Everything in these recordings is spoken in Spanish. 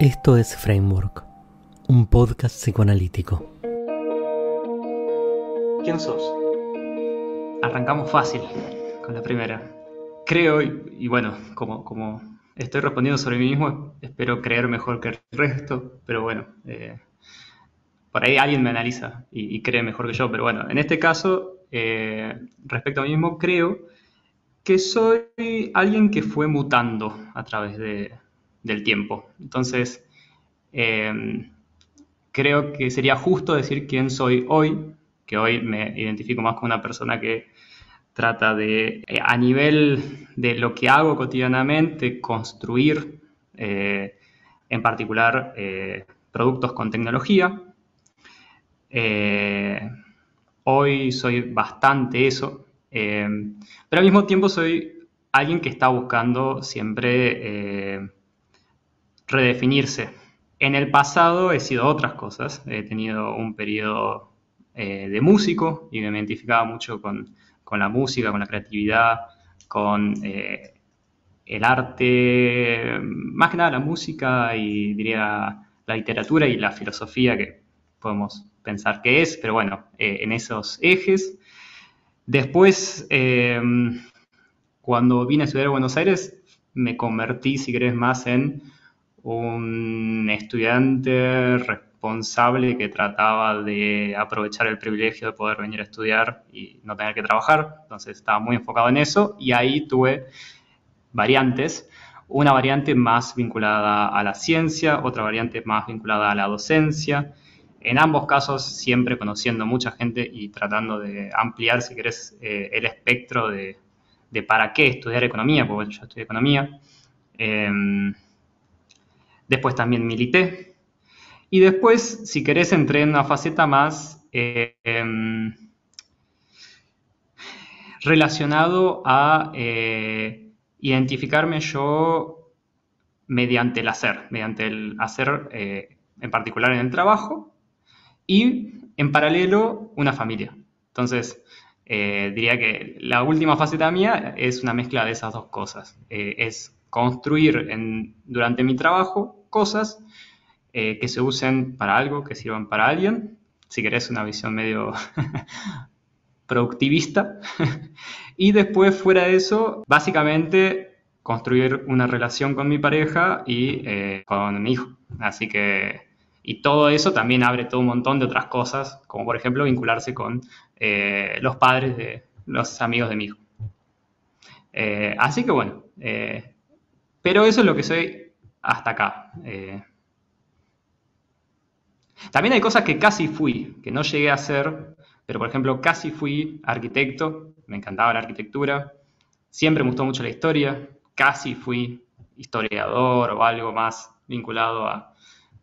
Esto es Framework, un podcast psicoanalítico. ¿Quién sos? Arrancamos fácil con la primera. Creo, y bueno, como estoy respondiendo sobre mí mismo, espero creer mejor que el resto, pero bueno, por ahí alguien me analiza y cree mejor que yo, pero bueno, en este caso, respecto a mí mismo, creo que soy alguien que fue mutando a través del tiempo. Entonces, creo que sería justo decir quién soy hoy, que hoy me identifico más como una persona que trata de, a nivel de lo que hago cotidianamente, construir, en particular, productos con tecnología. Hoy soy bastante eso, pero al mismo tiempo soy alguien que está buscando siempre redefinirse. En el pasado he sido otras cosas. He tenido un periodo de músico y me identificaba mucho con la música, con la creatividad, con el arte, más que nada la música y diría la literatura y la filosofía que podemos pensar que es, pero bueno, en esos ejes. Después, cuando vine a estudiar a Buenos Aires, me convertí, si querés, más en un estudiante responsable que trataba de aprovechar el privilegio de poder venir a estudiar y no tener que trabajar. Entonces estaba muy enfocado en eso y ahí tuve variantes. Una variante más vinculada a la ciencia, otra variante más vinculada a la docencia. En ambos casos siempre conociendo mucha gente y tratando de ampliar, si querés, el espectro de para qué estudiar economía, porque yo estudié economía. Después también milité. Y después, si querés, entré en una faceta más relacionado a identificarme yo mediante el hacer en particular en el trabajo y en paralelo una familia. Entonces, diría que la última faceta mía es una mezcla de esas dos cosas. Es construir durante mi trabajo cosas que se usen para algo, que sirvan para alguien. Si querés, una visión medio productivista. Y después, fuera de eso, básicamente construir una relación con mi pareja y con mi hijo. Así que, y todo eso también abre todo un montón de otras cosas, como por ejemplo vincularse con los padres de los amigos de mi hijo. Así que bueno, pero eso es lo que soy hasta acá. También hay cosas que casi fui, que no llegué a hacer, pero por ejemplo casi fui arquitecto, me encantaba la arquitectura, siempre me gustó mucho la historia, casi fui historiador o algo más vinculado a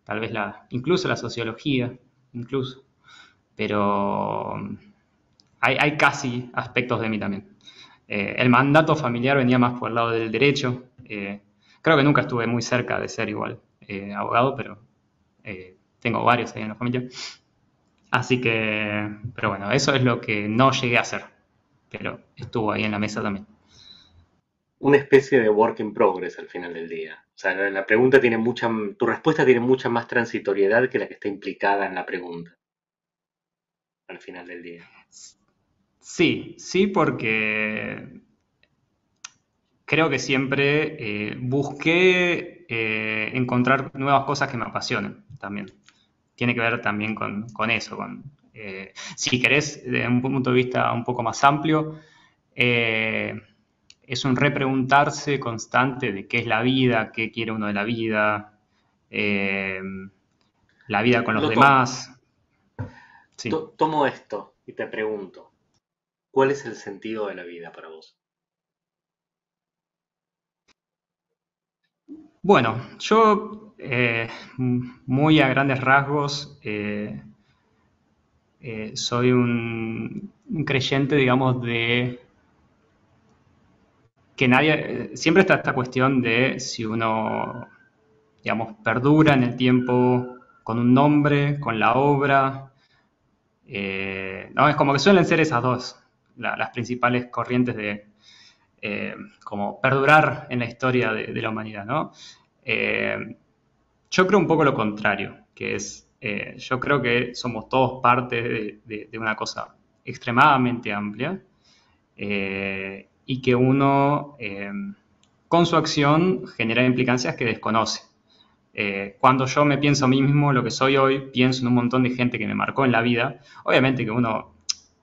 tal vez incluso la sociología, incluso, pero hay casi aspectos de mí también. El mandato familiar venía más por el lado del derecho, creo que nunca estuve muy cerca de ser igual abogado, pero tengo varios ahí en la familia. Así que, pero bueno, eso es lo que no llegué a hacer, pero estuvo ahí en la mesa también. Una especie de work in progress al final del día. O sea, la pregunta tiene tu respuesta tiene mucha más transitoriedad que la que está implicada en la pregunta. Al final del día. Sí, porque creo que siempre busqué encontrar nuevas cosas que me apasionen también. Tiene que ver también con eso. Si querés, desde un punto de vista un poco más amplio, es un repreguntarse constante de qué es la vida, qué quiere uno de la vida, la vida con los demás. Sí. Tomo esto y te pregunto, ¿cuál es el sentido de la vida para vos? Bueno, yo muy a grandes rasgos soy un creyente, digamos, de que nadie, siempre está esta cuestión de si uno, digamos, perdura en el tiempo con un nombre, con la obra. No, es como que suelen ser esas dos las principales corrientes de como perdurar en la historia de la humanidad, ¿no? Yo creo un poco lo contrario, que es, yo creo que somos todos parte de una cosa extremadamente amplia y que uno, con su acción, genera implicancias que desconoce. Cuando yo me pienso a mí mismo lo que soy hoy, pienso en un montón de gente que me marcó en la vida. Obviamente que uno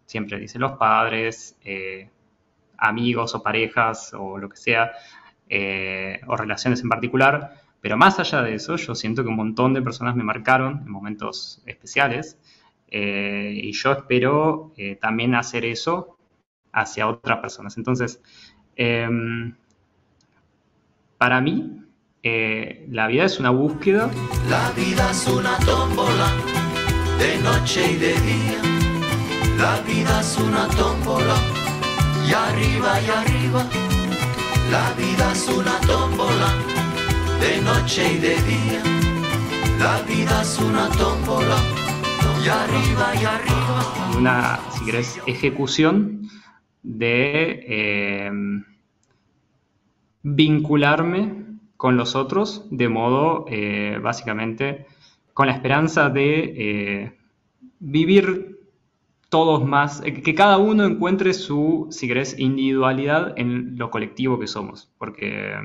siempre dice los padres, amigos o parejas o lo que sea, o relaciones en particular, pero más allá de eso, yo siento que un montón de personas me marcaron en momentos especiales y yo espero también hacer eso hacia otras personas. Entonces, para mí, la vida es una búsqueda. La vida es una tómbola de noche y de día. La vida es una tómbola y arriba y arriba. La vida es una tómbola de noche y de día. La vida es una tómbola y arriba y arriba. Una, si querés, ejecución de vincularme con los otros de modo, básicamente, con la esperanza de vivir todos más, que cada uno encuentre su, si querés, individualidad en lo colectivo que somos. Porque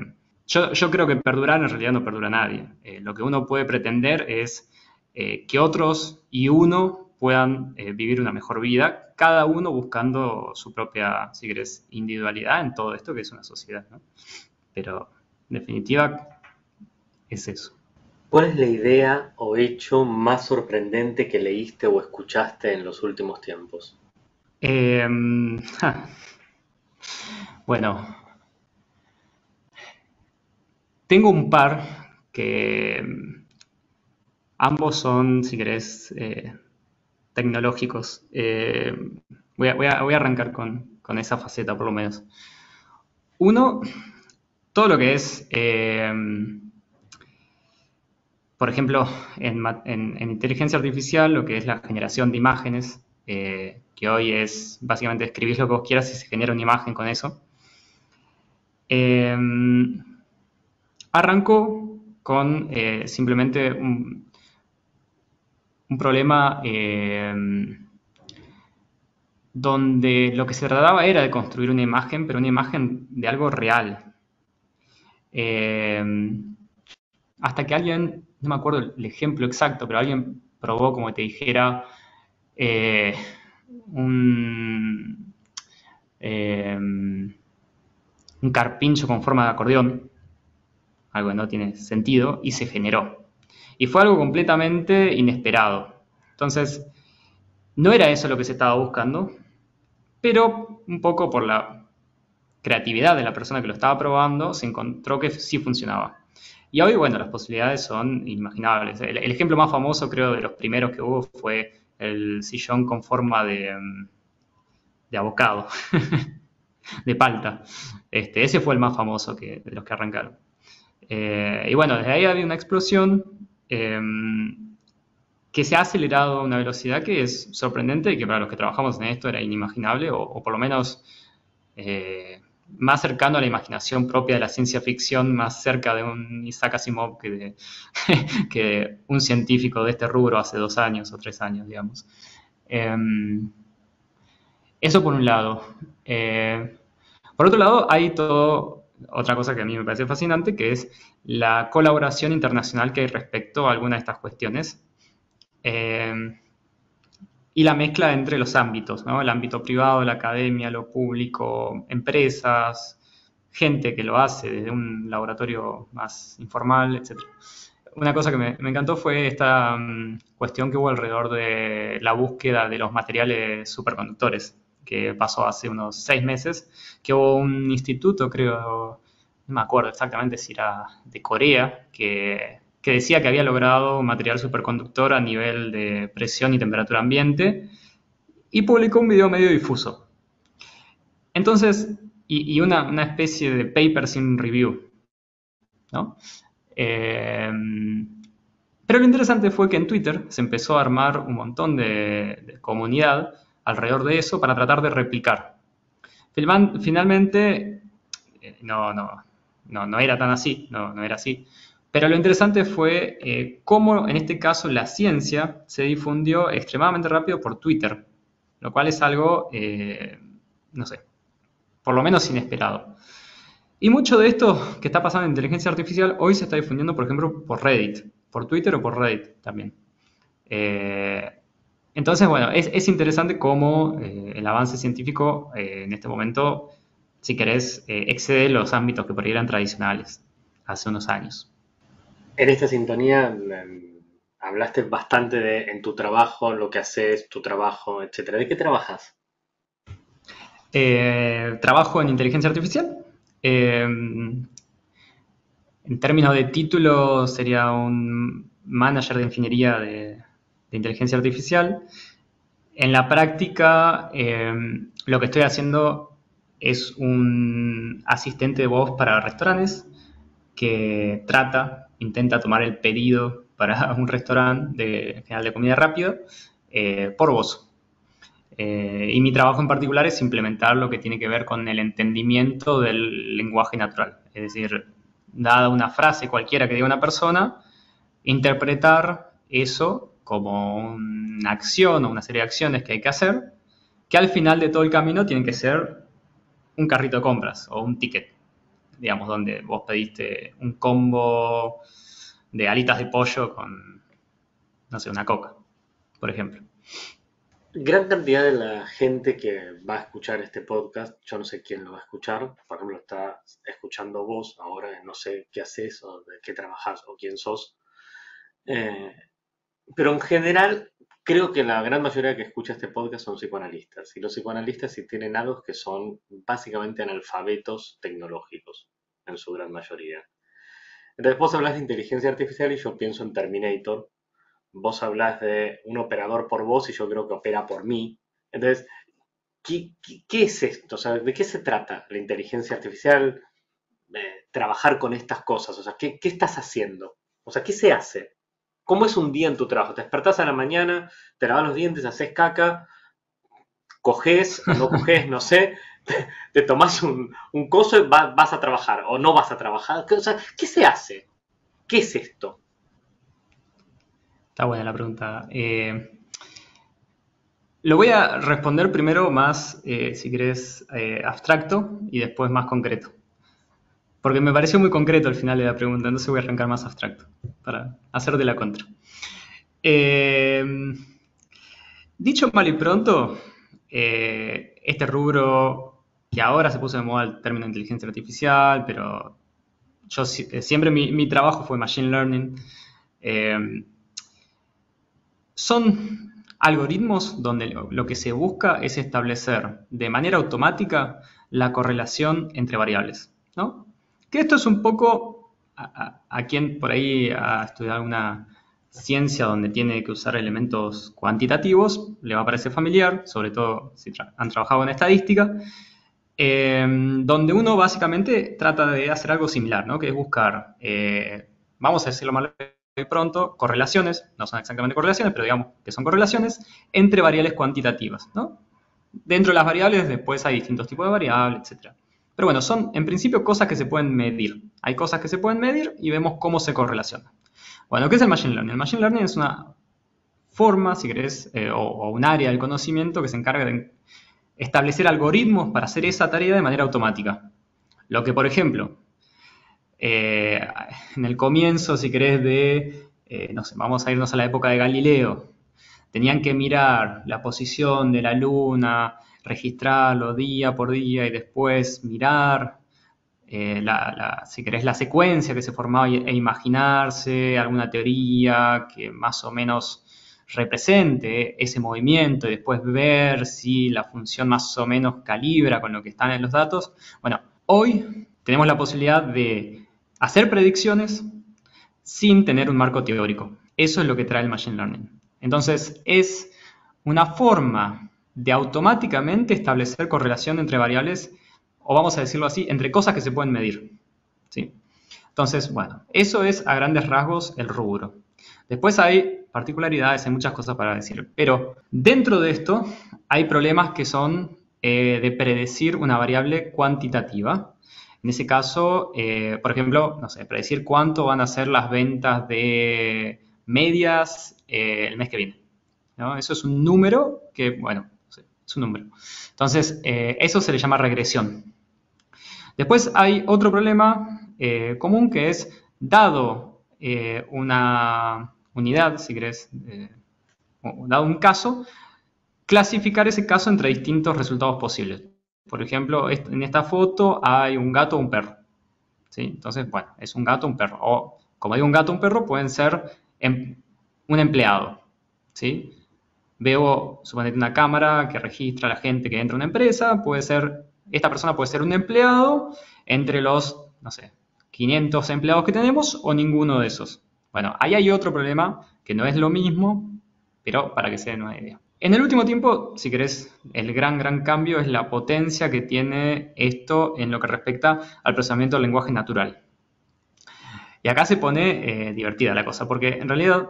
yo creo que perdurar en realidad no perdura nadie. Lo que uno puede pretender es que otros y uno puedan vivir una mejor vida, cada uno buscando su propia, si querés, individualidad en todo esto que es una sociedad, ¿no? Pero, en definitiva, es eso. ¿Cuál es la idea o hecho más sorprendente que leíste o escuchaste en los últimos tiempos? Bueno, tengo un par que ambos son, si querés, tecnológicos. Voy a arrancar con esa faceta, por lo menos. Uno, todo lo que es, por ejemplo, en inteligencia artificial, lo que es la generación de imágenes, que hoy es básicamente escribir lo que vos quieras y se genera una imagen con eso. Arrancó con simplemente un problema donde lo que se trataba era de construir una imagen, pero una imagen de algo real. Hasta que alguien, no me acuerdo el ejemplo exacto, pero alguien probó, como te dijera, un carpincho con forma de acordeón, algo que no tiene sentido, y se generó. Y fue algo completamente inesperado. Entonces, no era eso lo que se estaba buscando, pero un poco por la creatividad de la persona que lo estaba probando, se encontró que sí funcionaba. Y hoy, bueno, las posibilidades son inimaginables. El ejemplo más famoso, creo, de los primeros que hubo fue el sillón con forma de abocado, de palta. Ese fue el más famoso de los que arrancaron. Y bueno, desde ahí había una explosión que se ha acelerado a una velocidad que es sorprendente y que para los que trabajamos en esto era inimaginable, o por lo menos más cercano a la imaginación propia de la ciencia ficción, más cerca de un Isaac Asimov que de un científico de este rubro hace 2 años o 3 años, digamos. Eso por un lado. Por otro lado, hay otra cosa que a mí me parece fascinante, que es la colaboración internacional que hay respecto a alguna de estas cuestiones. Y la mezcla entre los ámbitos, ¿no? El ámbito privado, la academia, lo público, empresas, gente que lo hace desde un laboratorio más informal, etc. Una cosa que me encantó fue esta cuestión que hubo alrededor de la búsqueda de los materiales superconductores, que pasó hace unos 6 meses, que hubo un instituto, creo, no me acuerdo exactamente si era de Corea, que decía que había logrado un material superconductor a nivel de presión y temperatura ambiente, y publicó un video medio difuso. Entonces, y una especie de paper sin review, ¿no? Pero lo interesante fue que en Twitter se empezó a armar un montón de comunidad alrededor de eso para tratar de replicar. Finalmente, no era tan así, no era así, Pero lo interesante fue cómo en este caso la ciencia se difundió extremadamente rápido por Twitter, lo cual es algo, no sé, por lo menos inesperado. Y mucho de esto que está pasando en inteligencia artificial hoy se está difundiendo, por ejemplo, por Reddit, por Twitter o por Reddit también. Entonces, bueno, es interesante cómo el avance científico en este momento, si querés, excede los ámbitos que por ahí eran tradicionales hace unos años. En esta sintonía hablaste bastante de en tu trabajo, lo que haces, tu trabajo, etcétera. ¿De qué trabajas? Trabajo en inteligencia artificial. En términos de título, sería un manager de ingeniería de inteligencia artificial. En la práctica, lo que estoy haciendo es un asistente de voz para restaurantes que intenta tomar el pedido para un restaurante en general de comida rápida por voz. Y mi trabajo en particular es implementar lo que tiene que ver con el entendimiento del lenguaje natural. Es decir, dada una frase cualquiera que diga una persona, interpretar eso como una acción o una serie de acciones que hay que hacer, que al final de todo el camino tienen que ser un carrito de compras o un ticket, digamos, donde vos pediste un combo de alitas de pollo con, no sé, una coca, por ejemplo. Gran cantidad de la gente que va a escuchar este podcast, yo no sé quién lo va a escuchar, por ejemplo, está escuchando vos, ahora no sé qué haces o de qué trabajás o quién sos, pero en general creo que la gran mayoría que escucha este podcast son psicoanalistas, y los psicoanalistas sí tienen algo que son básicamente analfabetos tecnológicos, en su gran mayoría. Entonces vos hablas de inteligencia artificial y yo pienso en Terminator. Vos hablas de un operador por voz y yo creo que opera por mí. Entonces, ¿qué es esto? O sea, ¿de qué se trata la inteligencia artificial? Trabajar con estas cosas. O sea, ¿qué estás haciendo? O sea, ¿qué se hace? ¿Cómo es un día en tu trabajo? ¿Te despertás a la mañana, te lavas los dientes, haces caca, cogés, no cogés, no sé, te tomás un coso y vas a trabajar o no vas a trabajar? O sea, ¿qué se hace? ¿Qué es esto? Está buena la pregunta. Lo voy a responder primero más, si querés, abstracto y después más concreto. Porque me pareció muy concreto al final de la pregunta, entonces voy a arrancar más abstracto para hacer de la contra. Dicho mal y pronto, este rubro que ahora se puso de moda el término inteligencia artificial, pero yo siempre mi trabajo fue machine learning. Son algoritmos donde lo que se busca es establecer de manera automática la correlación entre variables, ¿no? Que esto es un poco a quien por ahí ha estudiado alguna ciencia donde tiene que usar elementos cuantitativos, le va a parecer familiar, sobre todo si han trabajado en estadística, donde uno básicamente trata de hacer algo similar, ¿no? Que es buscar, vamos a decirlo mal y pronto, correlaciones, no son exactamente correlaciones, pero digamos que son correlaciones entre variables cuantitativas, ¿no? Dentro de las variables después hay distintos tipos de variables, etc. Pero bueno, son en principio cosas que se pueden medir. Hay cosas que se pueden medir y vemos cómo se correlacionan. Bueno, ¿qué es el Machine Learning? El Machine Learning es una forma, si querés, o un área del conocimiento que se encarga de establecer algoritmos para hacer esa tarea de manera automática. Lo que, por ejemplo, en el comienzo, si querés, no sé, vamos a irnos a la época de Galileo, tenían que mirar la posición de la luna, registrarlo día por día y después mirar, si querés, la secuencia que se formaba e imaginarse alguna teoría que más o menos represente ese movimiento y después ver si la función más o menos calibra con lo que están en los datos. Bueno, hoy tenemos la posibilidad de hacer predicciones sin tener un marco teórico. Eso es lo que trae el Machine Learning. Entonces, es una forma de automáticamente establecer correlación entre variables, o vamos a decirlo así, entre cosas que se pueden medir, ¿sí? Entonces, bueno, eso es a grandes rasgos el rubro. Después hay particularidades, hay muchas cosas para decir, pero dentro de esto hay problemas que son de predecir una variable cuantitativa. En ese caso, por ejemplo, no sé, predecir cuánto van a ser las ventas de medias el mes que viene, ¿no? Eso es un número que, bueno, sí, es un número. Entonces, eso se le llama regresión. Después hay otro problema común que es, dado una unidad, si querés, o dado un caso, clasificar ese caso entre distintos resultados posibles. Por ejemplo, en esta foto hay un gato o un perro, ¿sí? Entonces, bueno, es un gato o un perro. O, como digo, un gato o un perro pueden ser un empleado, ¿sí? Veo, suponete, una cámara que registra a la gente que entra a una empresa. Esta persona puede ser un empleado entre los, no sé, 500 empleados que tenemos o ninguno de esos. Bueno, ahí hay otro problema que no es lo mismo, pero para que se den una idea. En el último tiempo, si querés, el gran cambio es la potencia que tiene esto en lo que respecta al procesamiento del lenguaje natural. Y acá se pone divertida la cosa, porque en realidad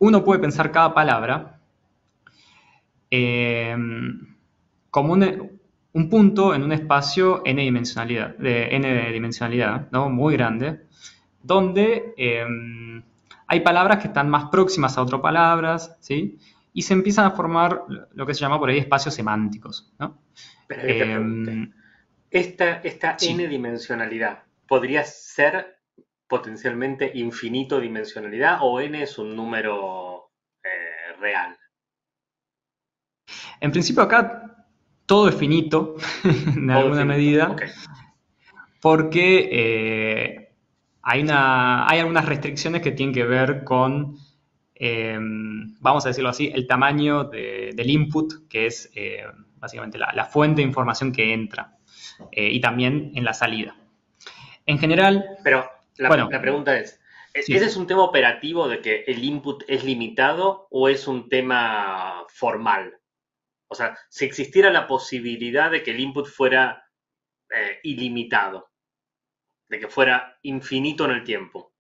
uno puede pensar cada palabra como un punto en un espacio n dimensionalidad, ¿no? Muy grande, donde hay palabras que están más próximas a otras palabras, ¿sí? Y se empiezan a formar lo que se llama por ahí espacios semánticos, ¿no? Pero que te pregunte, esta sí. n-dimensionalidad podría ser potencialmente infinito dimensionalidad, o n es un número real? En principio acá todo es finito, en Todo alguna finito, medida, ok. porque hay algunas restricciones que tienen que ver con, vamos a decirlo así, el tamaño del input, que es básicamente la fuente de información que entra, y también en la salida. En general, Pero la pregunta es, sí. ¿ese es un tema operativo de que el input es limitado o es un tema formal? O sea, si existiera la posibilidad de que el input fuera ilimitado, de que fuera infinito en el tiempo,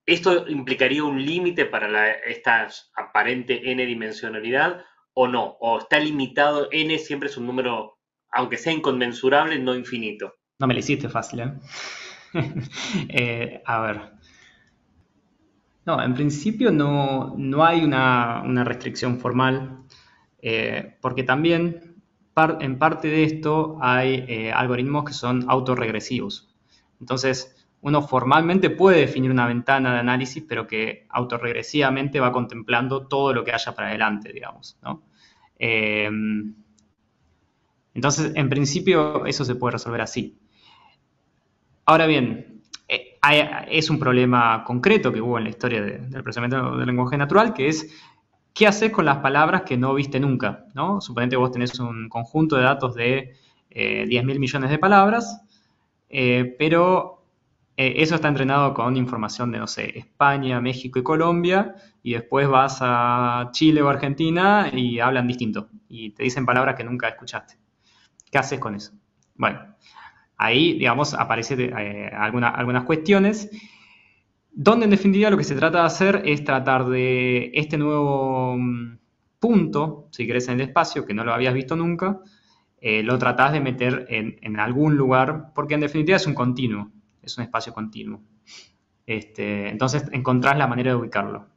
¿esto implicaría un límite para esta aparente n-dimensionalidad o no? ¿O está limitado, n siempre es un número, aunque sea inconmensurable, no infinito? No me lo hiciste fácil, a ver. No, en principio no hay una restricción formal, porque también en parte de esto hay algoritmos que son autorregresivos. Entonces, uno formalmente puede definir una ventana de análisis, pero que autorregresivamente va contemplando todo lo que haya para adelante, digamos, ¿no? Entonces, en principio, eso se puede resolver así. Ahora bien, es un problema concreto que hubo en la historia del procesamiento del lenguaje natural, que es, ¿qué haces con las palabras que no viste nunca, ¿no? Suponete que vos tenés un conjunto de datos de 10.000 millones de palabras, pero eso está entrenado con información de, no sé, España, México y Colombia, y después vas a Chile o Argentina y hablan distinto, y te dicen palabras que nunca escuchaste. ¿Qué haces con eso? Bueno, ahí, digamos, aparecen algunas cuestiones, donde en definitiva lo que se trata de hacer es tratar de este nuevo punto, si querés, en el espacio, que no lo habías visto nunca, lo tratás de meter en algún lugar, porque en definitiva es un continuo, es un espacio continuo. Entonces encontrás la manera de ubicarlo.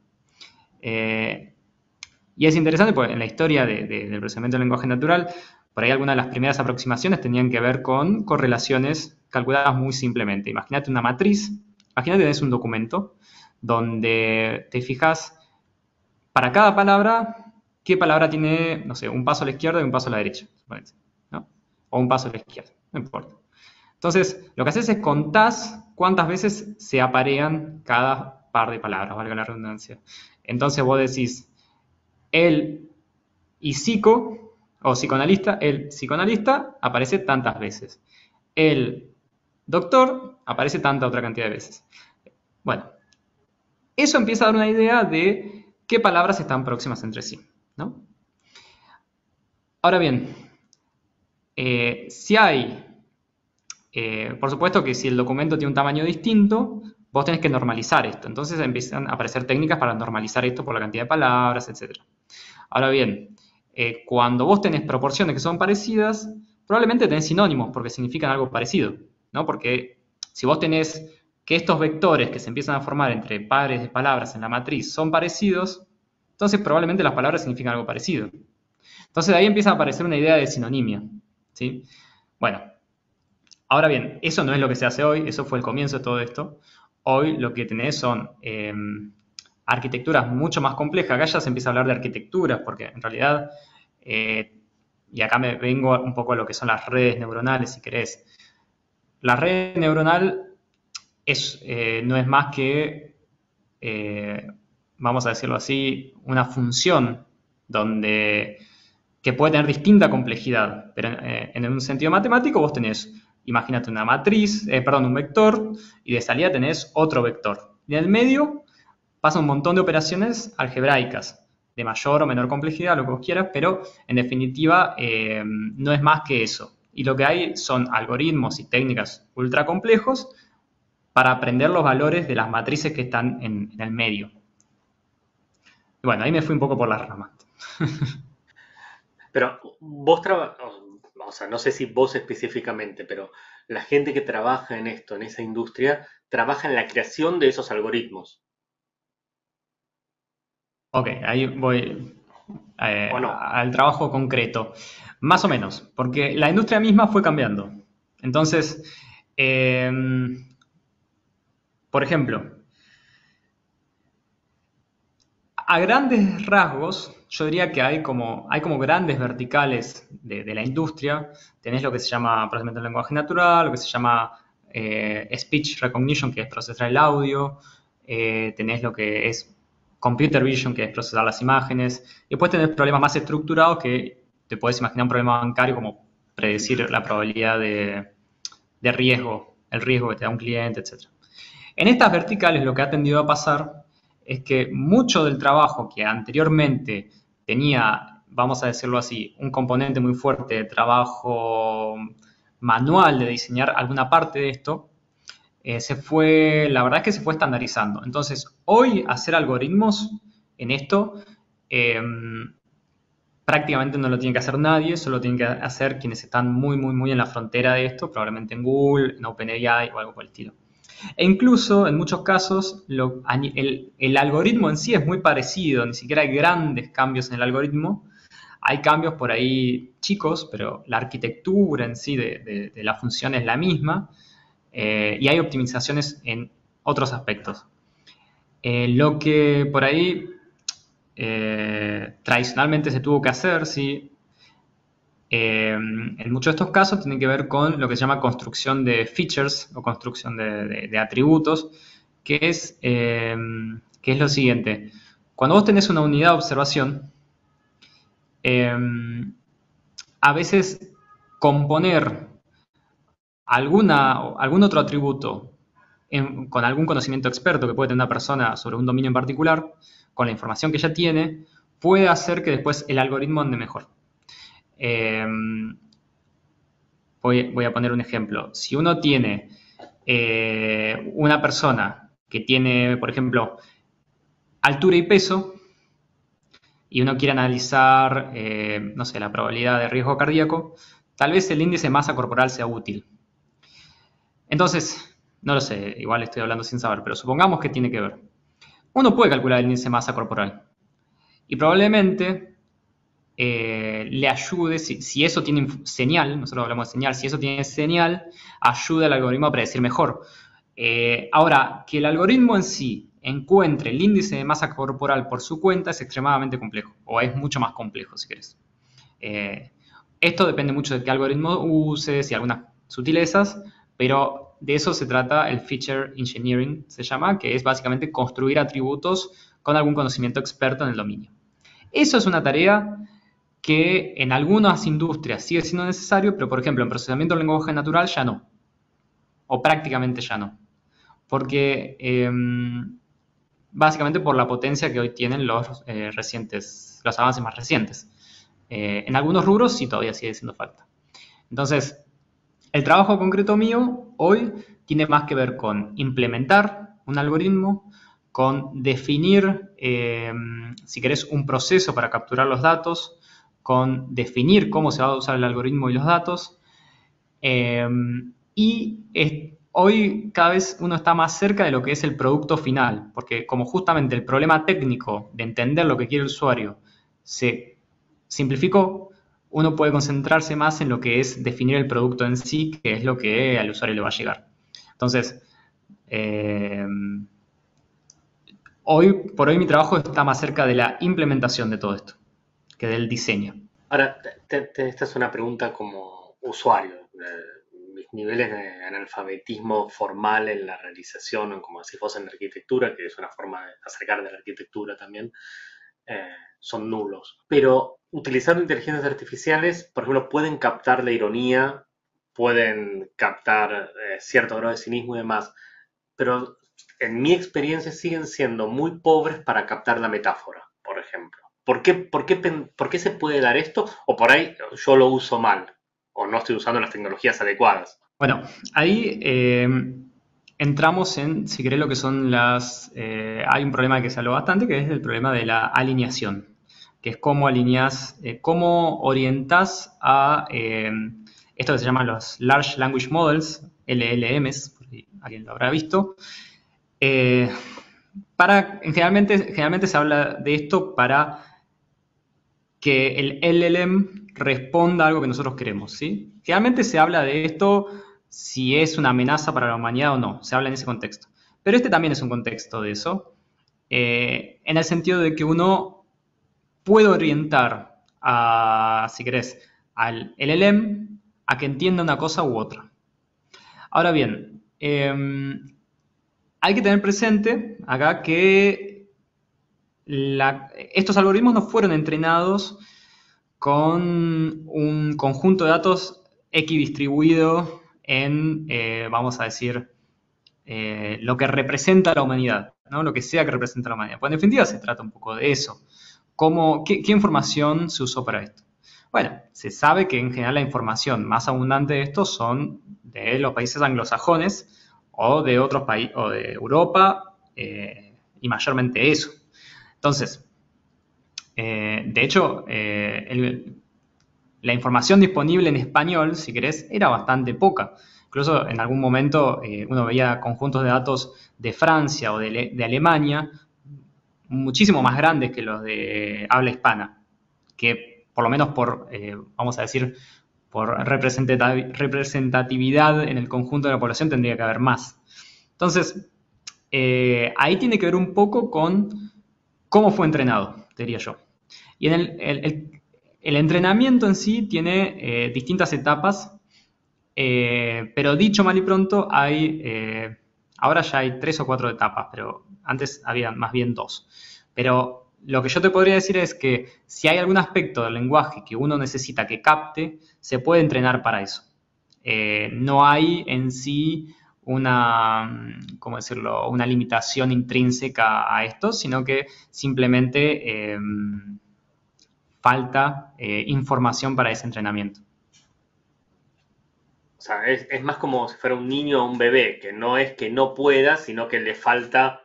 Y es interesante porque en la historia del procesamiento del lenguaje natural, por ahí algunas de las primeras aproximaciones tenían que ver con correlaciones calculadas muy simplemente. Imagínate una matriz, imagínate que tenés un documento donde te fijas para cada palabra, qué palabra tiene, no sé, un paso a la izquierda y un paso a la derecha, ¿no? O un paso a la izquierda, no importa. Entonces, lo que haces es contás cuántas veces se aparean cada par de palabras, valga la redundancia. Entonces vos decís, el y psico, o psicoanalista, el psicoanalista aparece tantas veces. El doctor aparece tanta otra cantidad de veces. Bueno, eso empieza a dar una idea de qué palabras están próximas entre sí, ¿no? Ahora bien, si hay, por supuesto que si el documento tiene un tamaño distinto, vos tenés que normalizar esto. Entonces empiezan a aparecer técnicas para normalizar esto por la cantidad de palabras, etc. Ahora bien, cuando vos tenés proporciones que son parecidas, probablemente tenés sinónimos porque significan algo parecido, ¿no? Porque si vos tenés que estos vectores que se empiezan a formar entre pares de palabras en la matriz son parecidos, entonces probablemente las palabras significan algo parecido. Entonces de ahí empieza a aparecer una idea de sinonimia, ¿sí? Bueno, ahora bien, eso no es lo que se hace hoy, eso fue el comienzo de todo esto. Hoy lo que tenés son arquitecturas mucho más complejas. Acá ya se empieza a hablar de arquitecturas, porque en realidad, y acá me vengo un poco a lo que son las redes neuronales, si querés. La red neuronal no es más que, vamos a decirlo así, una función que puede tener distinta complejidad, pero en un sentido matemático vos tenés, imagínate una matriz, un vector, y de salida tenés otro vector. Y en el medio pasa un montón de operaciones algebraicas, de mayor o menor complejidad, lo que vos quieras, pero en definitiva no es más que eso. Y lo que hay son algoritmos y técnicas ultra complejos para aprender los valores de las matrices que están en el medio. Y bueno, ahí me fui un poco por las ramas. Pero vos o sea, no sé si vos específicamente, pero la gente que trabaja en esto, en esa industria, trabaja en la creación de esos algoritmos. Ok, ahí voy ¿O no? al trabajo concreto. Más o menos, porque la industria misma fue cambiando. Entonces, por ejemplo, a grandes rasgos, yo diría que hay como grandes verticales de la industria. Tenés lo que se llama procesamiento del lenguaje natural, lo que se llama speech recognition, que es procesar el audio. Tenés lo que es computer vision, que es procesar las imágenes. Y después tenés problemas más estructurados que te podés imaginar un problema bancario como predecir la probabilidad de riesgo, el riesgo que te da un cliente, etc. En estas verticales lo que ha tendido a pasar es que mucho del trabajo que anteriormente tenía, vamos a decirlo así, un componente muy fuerte de trabajo manual de diseñar alguna parte de esto, la verdad es que se fue estandarizando. Entonces, hoy hacer algoritmos en esto prácticamente no lo tiene que hacer nadie, solo tienen que hacer quienes están muy, muy, muy en la frontera de esto, probablemente en Google, en OpenAI o algo por el estilo. E incluso, en muchos casos, el algoritmo en sí es muy parecido, ni siquiera hay grandes cambios en el algoritmo. Hay cambios por ahí chicos, pero la arquitectura en sí de la función es la misma. Y hay optimizaciones en otros aspectos. Lo que por ahí tradicionalmente se tuvo que hacer, ¿sí? En muchos de estos casos tiene que ver con lo que se llama construcción de features o construcción de atributos, que es lo siguiente. Cuando vos tenés una unidad de observación, a veces componer algún otro atributo con algún conocimiento experto que puede tener una persona sobre un dominio en particular, con la información que ya tiene, puede hacer que después el algoritmo ande mejor. Voy a poner un ejemplo. Si uno tiene una persona que tiene, por ejemplo, altura y peso, y uno quiere analizar, no sé, la probabilidad de riesgo cardíaco, tal vez el índice de masa corporal sea útil. Entonces, no lo sé, igual estoy hablando sin saber, pero supongamos que tiene que ver. Uno puede calcular el índice de masa corporal y probablemente le ayude, si eso tiene señal, nosotros hablamos de señal, si eso tiene señal, ayuda al algoritmo a predecir mejor. Ahora, que el algoritmo en sí encuentre el índice de masa corporal por su cuenta es extremadamente complejo, o es mucho más complejo, si querés. Esto depende mucho de qué algoritmo uses y algunas sutilezas, pero de eso se trata el feature engineering, se llama, que es básicamente construir atributos con algún conocimiento experto en el dominio. Eso es una tarea que en algunas industrias sigue siendo necesario, pero por ejemplo en procesamiento del lenguaje natural ya no, o prácticamente ya no, porque básicamente por la potencia que hoy tienen los avances más recientes. En algunos rubros sí todavía sigue siendo falta. Entonces, el trabajo concreto mío hoy tiene más que ver con implementar un algoritmo, con definir, si querés, un proceso para capturar los datos, con definir cómo se va a usar el algoritmo y los datos, Hoy cada vez uno está más cerca de lo que es el producto final, porque como justamente el problema técnico de entender lo que quiere el usuario se simplificó, uno puede concentrarse más en lo que es definir el producto en sí, que es lo que al usuario le va a llegar. Entonces, eh, hoy por hoy mi trabajo está más cerca de la implementación de todo esto que del diseño. Ahora, esta es una pregunta como usuario. Mis niveles de analfabetismo formal en la realización, o como si fuese en la arquitectura, que es una forma de acercar de la arquitectura también, son nulos. Pero utilizando inteligencias artificiales, por ejemplo, pueden captar la ironía, pueden captar cierto grado de cinismo y demás, pero en mi experiencia siguen siendo muy pobres para captar la metáfora, por ejemplo. ¿Por qué se puede dar esto? O por ahí yo lo uso mal, o no estoy usando las tecnologías adecuadas. Bueno, ahí entramos en, si querés, lo que son hay un problema que se habló bastante, que es el problema de la alineación, que es cómo alineás, cómo orientás a esto que se llaman los Large Language Models, LLMs, por si alguien lo habrá visto. Generalmente se habla de esto para que el LLM responda a algo que nosotros queremos, ¿sí? Generalmente se habla de esto si es una amenaza para la humanidad o no, se habla en ese contexto. Pero este también es un contexto de eso, en el sentido de que uno puede orientar si querés, al LLM a que entienda una cosa u otra. Ahora bien, hay que tener presente acá que estos algoritmos no fueron entrenados con un conjunto de datos equidistribuido en, vamos a decir, lo que representa la humanidad, ¿no? Lo que sea que representa la humanidad. Pues en definitiva se trata un poco de eso. ¿Qué información se usó para esto? Bueno, se sabe que en general la información más abundante de esto son de los países anglosajones o de otros países, o de Europa, y mayormente eso. Entonces, de hecho, la información disponible en español, si querés, era bastante poca. Incluso en algún momento uno veía conjuntos de datos de Francia o de Alemania muchísimo más grandes que los de habla hispana, que por lo menos vamos a decir, por representatividad en el conjunto de la población tendría que haber más. Entonces, ahí tiene que ver un poco con cómo fue entrenado, diría yo. Y el entrenamiento en sí tiene distintas etapas, pero dicho mal y pronto, ahora ya hay 3 o 4 etapas, pero antes había más bien 2. Pero lo que yo te podría decir es que si hay algún aspecto del lenguaje que uno necesita que capte, se puede entrenar para eso. No hay en sí ¿cómo decirlo?, una limitación intrínseca a esto, sino que simplemente falta información para ese entrenamiento. O sea, es más como si fuera un niño o un bebé, que no es que no pueda, sino que le falta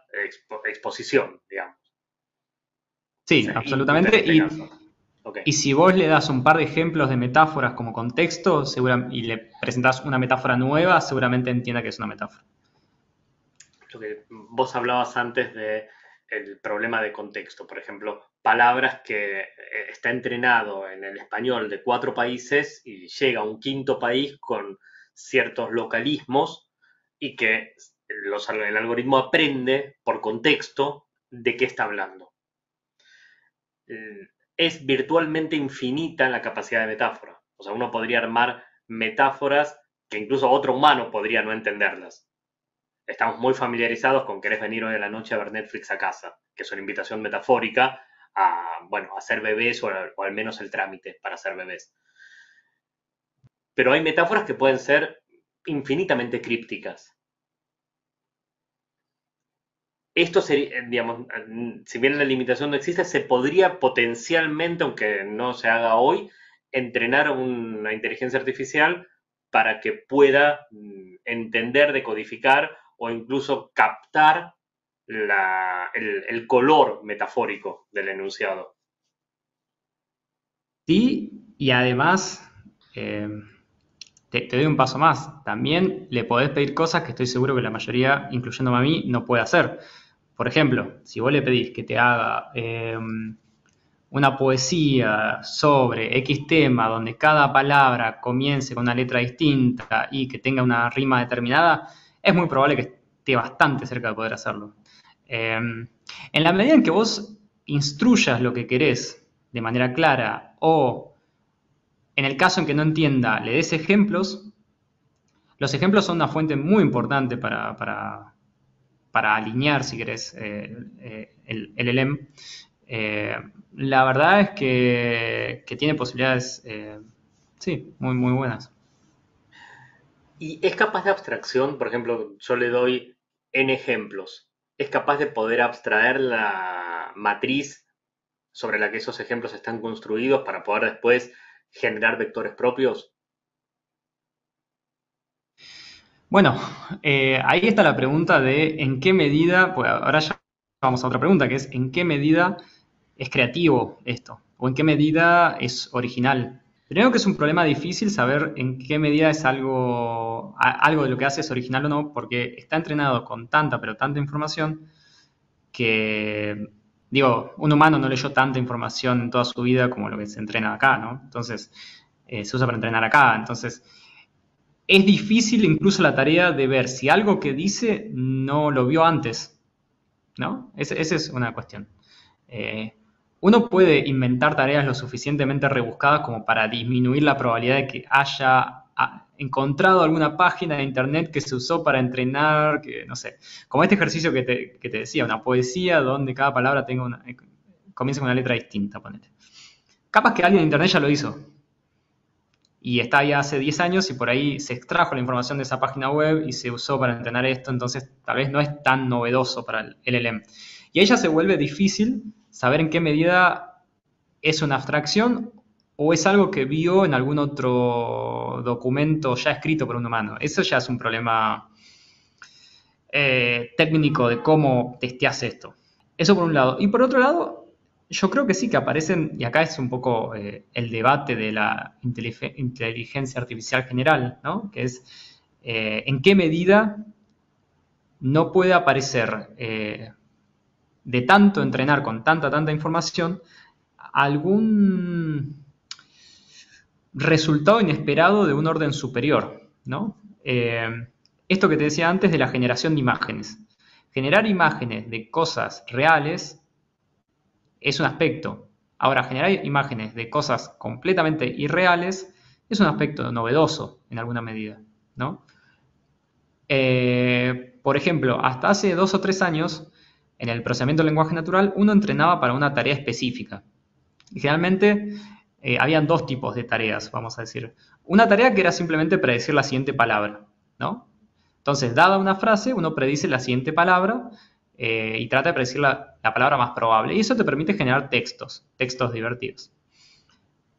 exposición, digamos. Sí, O sea, absolutamente. Okay. Y si vos le das un par de ejemplos de metáforas como contexto y le presentás una metáfora nueva, seguramente entienda que es una metáfora. Lo que vos hablabas antes del problema de contexto, por ejemplo, palabras que está entrenado en el español de 4 países y llega a un 5.º país con ciertos localismos y que el algoritmo aprende por contexto de qué está hablando. Es virtualmente infinita la capacidad de metáfora. O sea, uno podría armar metáforas que incluso otro humano podría no entenderlas. Estamos muy familiarizados con querés venir hoy a la noche a ver Netflix a casa, que es una invitación metafórica a hacer bebés o al menos el trámite para hacer bebés. Pero hay metáforas que pueden ser infinitamente crípticas. Esto sería, digamos, si bien la limitación no existe, se podría potencialmente, aunque no se haga hoy, entrenar una inteligencia artificial para que pueda entender, decodificar o incluso captar el color metafórico del enunciado. Sí, y además te doy un paso más. También le podés pedir cosas que estoy seguro que la mayoría, incluyéndome a mí, no puede hacer. Por ejemplo, si vos le pedís que te haga una poesía sobre X tema, donde cada palabra comience con una letra distinta y que tenga una rima determinada, es muy probable que esté bastante cerca de poder hacerlo. En la medida en que vos instruyas lo que querés de manera clara o, en el caso en que no entienda, le des ejemplos, los ejemplos son una fuente muy importante para alinear, si querés, el LLM. La verdad es que tiene posibilidades, sí, muy, muy buenas. ¿Y es capaz de abstracción? Por ejemplo, yo le doy N ejemplos. ¿Es capaz de poder abstraer la matriz sobre la que esos ejemplos están construidos para poder después generar vectores propios? Bueno, ahí está la pregunta de en qué medida, pues ahora ya vamos a otra pregunta, que es en qué medida es creativo esto, o en qué medida es original. Primero que es un problema difícil saber en qué medida es algo de lo que hace es original o no, porque está entrenado con tanta, pero tanta información que, digo, un humano no leyó tanta información en toda su vida como lo que se entrena acá, ¿no? Entonces, se usa para entrenar acá. Entonces, es difícil incluso la tarea de ver si algo que dice no lo vio antes, ¿no? Esa es una cuestión. Uno puede inventar tareas lo suficientemente rebuscadas como para disminuir la probabilidad de que haya encontrado alguna página de internet que se usó para entrenar, que no sé, como este ejercicio que te decía, una poesía donde cada palabra comienza con una letra distinta, ponete. Capaz que alguien en internet ya lo hizo, y está ahí hace 10 años y por ahí se extrajo la información de esa página web y se usó para entrenar esto, entonces tal vez no es tan novedoso para el LLM. Y ahí ya se vuelve difícil saber en qué medida es una abstracción o es algo que vio en algún otro documento ya escrito por un humano. Eso ya es un problema técnico de cómo testeas esto. Eso por un lado. Y por otro lado, yo creo que sí que aparecen, y acá es un poco el debate de la inteligencia artificial general, ¿no? Que es en qué medida no puede aparecer de tanto entrenar con tanta información algún resultado inesperado de un orden superior, ¿no? Esto que te decía antes de la generación de imágenes. Generar imágenes de cosas reales es un aspecto. Ahora, generar imágenes de cosas completamente irreales es un aspecto novedoso en alguna medida, ¿no? Por ejemplo, hasta hace 2 o 3 años, en el procesamiento del lenguaje natural, uno entrenaba para una tarea específica. Y generalmente habían 2 tipos de tareas, vamos a decir. Una tarea que era simplemente predecir la siguiente palabra, ¿no? Entonces, dada una frase, uno predice la siguiente palabra y trata de predecir la palabra más probable. Y eso te permite generar textos divertidos.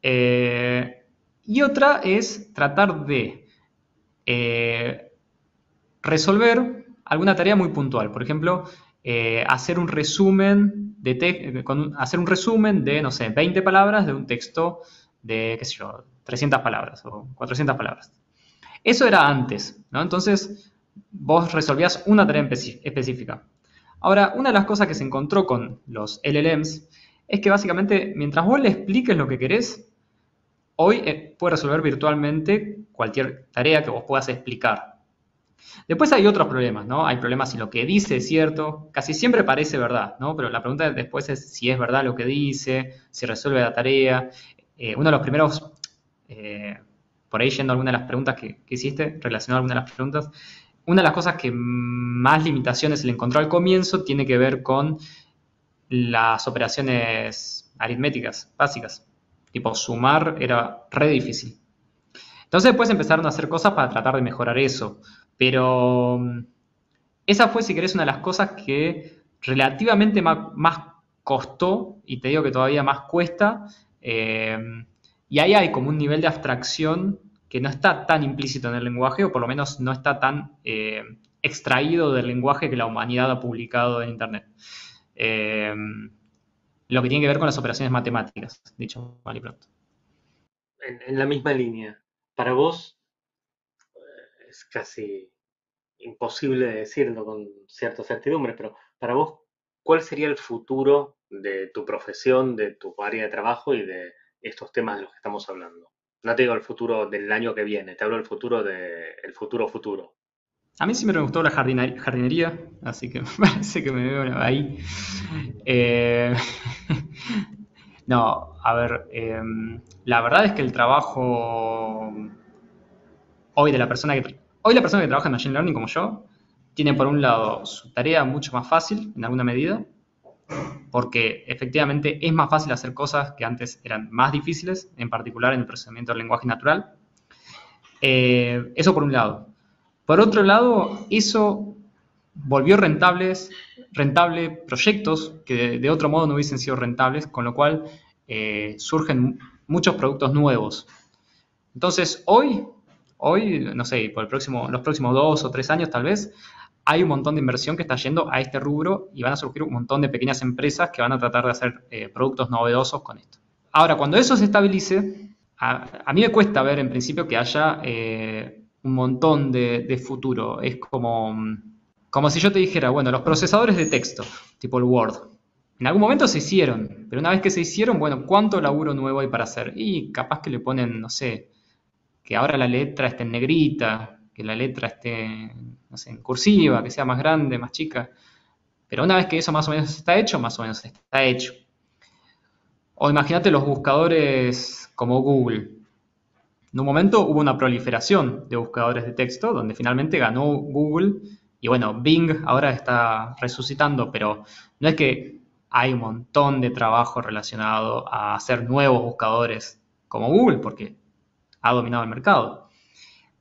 Y otra es tratar de resolver alguna tarea muy puntual. Por ejemplo, hacer un resumen de, no sé, 20 palabras de un texto de, qué sé yo, 300 palabras o 400 palabras. Eso era antes, ¿no? Entonces, vos resolvías una tarea específica. Ahora, una de las cosas que se encontró con los LLMs es que básicamente, mientras vos le expliques lo que querés, hoy puede resolver virtualmente cualquier tarea que vos puedas explicar. Después hay otros problemas, ¿no? Hay problemas si lo que dice es cierto. Casi siempre parece verdad, ¿no? Pero la pregunta después es si es verdad lo que dice, si resuelve la tarea. Uno de los primeros, por ahí yendo a alguna de las preguntas que hiciste, relacionado a alguna de las preguntas, una de las cosas que más limitaciones se le encontró al comienzo tiene que ver con las operaciones aritméticas básicas. Tipo, sumar era re difícil. Entonces después empezaron a hacer cosas para tratar de mejorar eso. Pero esa fue, si querés, una de las cosas que relativamente más costó, y te digo que todavía más cuesta. Y ahí hay como un nivel de abstracción que no está tan implícito en el lenguaje, o por lo menos no está tan extraído del lenguaje que la humanidad ha publicado en Internet. Lo que tiene que ver con las operaciones matemáticas, dicho mal y pronto. En la misma línea, para vos, es casi imposible de decirlo con cierta certidumbre, pero para vos, ¿cuál sería el futuro de tu profesión, de tu área de trabajo y de estos temas de los que estamos hablando? No te digo el futuro del año que viene, te hablo del futuro del futuro futuro. A mí siempre me gustó la jardinería, así que me parece que me veo ahí. Eh, no, a ver, la verdad es que el trabajo hoy de la persona que hoy la persona que trabaja en Machine Learning como yo tiene por un lado su tarea mucho más fácil en alguna medida, porque efectivamente es más fácil hacer cosas que antes eran más difíciles, en particular en el procesamiento del lenguaje natural. Eso por un lado. Por otro lado, eso volvió rentable proyectos que de otro modo no hubiesen sido rentables, con lo cual surgen muchos productos nuevos. Entonces, hoy, no sé, por los próximos 2 o 3 años tal vez, hay un montón de inversión que está yendo a este rubro y van a surgir un montón de pequeñas empresas que van a tratar de hacer productos novedosos con esto. Ahora, cuando eso se estabilice, a mí me cuesta ver en principio que haya un montón de futuro. Es como si yo te dijera, bueno, los procesadores de texto, tipo el Word, en algún momento se hicieron, pero una vez que se hicieron, bueno, ¿cuánto laburo nuevo hay para hacer? Y capaz que le ponen, no sé, que ahora la letra esté en negrita, que la letra esté, no sé, en cursiva, que sea más grande, más chica. Pero una vez que eso más o menos está hecho, más o menos está hecho. O imagínate los buscadores como Google. En un momento hubo una proliferación de buscadores de texto, donde finalmente ganó Google. Y bueno, Bing ahora está resucitando, pero no es que hay un montón de trabajo relacionado a hacer nuevos buscadores como Google, porque ha dominado el mercado.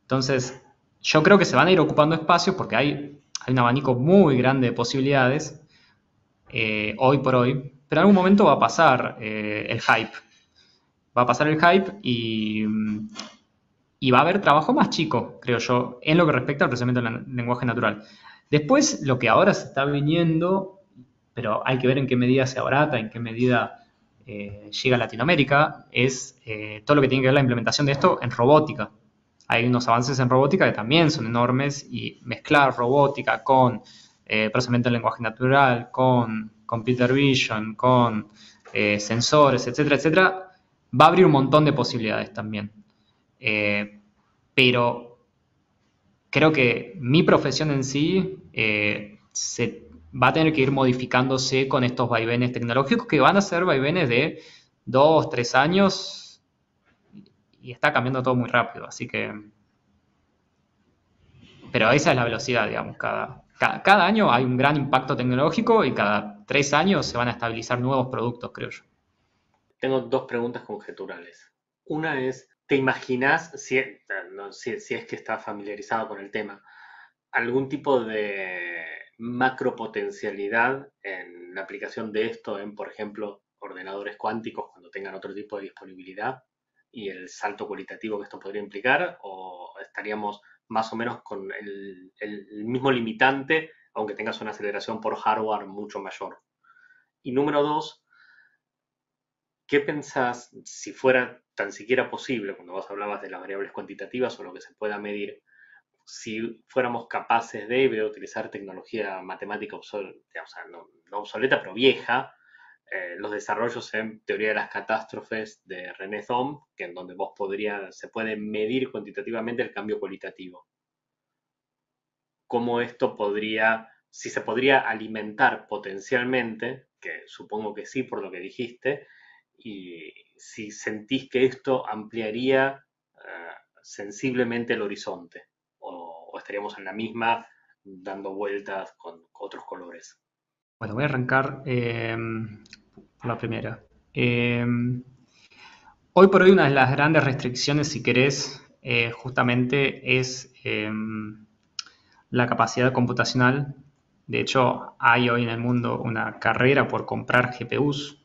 Entonces, yo creo que se van a ir ocupando espacios porque hay un abanico muy grande de posibilidades hoy por hoy, pero en algún momento va a pasar el hype. Va a pasar el hype y va a haber trabajo más chico, creo yo, en lo que respecta al procesamiento del lenguaje natural. Después, lo que ahora se está viniendo, pero hay que ver en qué medida se abarata, en qué medida llega a Latinoamérica, es todo lo que tiene que ver la implementación de esto en robótica. Hay unos avances en robótica que también son enormes y mezclar robótica con procesamiento del lenguaje natural, con computer vision, con sensores, etcétera, etcétera, va a abrir un montón de posibilidades también. Pero creo que mi profesión en sí se va a tener que ir modificándose con estos vaivenes tecnológicos que van a ser vaivenes de 2, 3 años y está cambiando todo muy rápido, así que... Pero esa es la velocidad, digamos, cada año hay un gran impacto tecnológico y cada 3 años se van a estabilizar nuevos productos, creo yo. Tengo 2 preguntas conjeturales. Una es, ¿te imaginas, si es que estás familiarizado con el tema, algún tipo de macropotencialidad en la aplicación de esto en, por ejemplo, ordenadores cuánticos cuando tengan otro tipo de disponibilidad y el salto cualitativo que esto podría implicar? ¿O estaríamos más o menos con el mismo limitante, aunque tengas una aceleración por hardware mucho mayor? Y número 2, ¿qué pensás si fuera tan siquiera posible, cuando vos hablabas de las variables cuantitativas o lo que se pueda medir, si fuéramos capaces de utilizar tecnología matemática obsoleta, o sea, no obsoleta, pero vieja, los desarrollos en teoría de las catástrofes de René Thom, que en donde se puede medir cuantitativamente el cambio cualitativo? ¿Cómo esto si se podría alimentar potencialmente, que supongo que sí por lo que dijiste, y si sentís que esto ampliaría sensiblemente el horizonte, o estaríamos en la misma dando vueltas con otros colores? Bueno, voy a arrancar por la primera. Hoy por hoy una de las grandes restricciones, si querés, justamente es la capacidad computacional. De hecho, hay hoy en el mundo una carrera por comprar GPUs.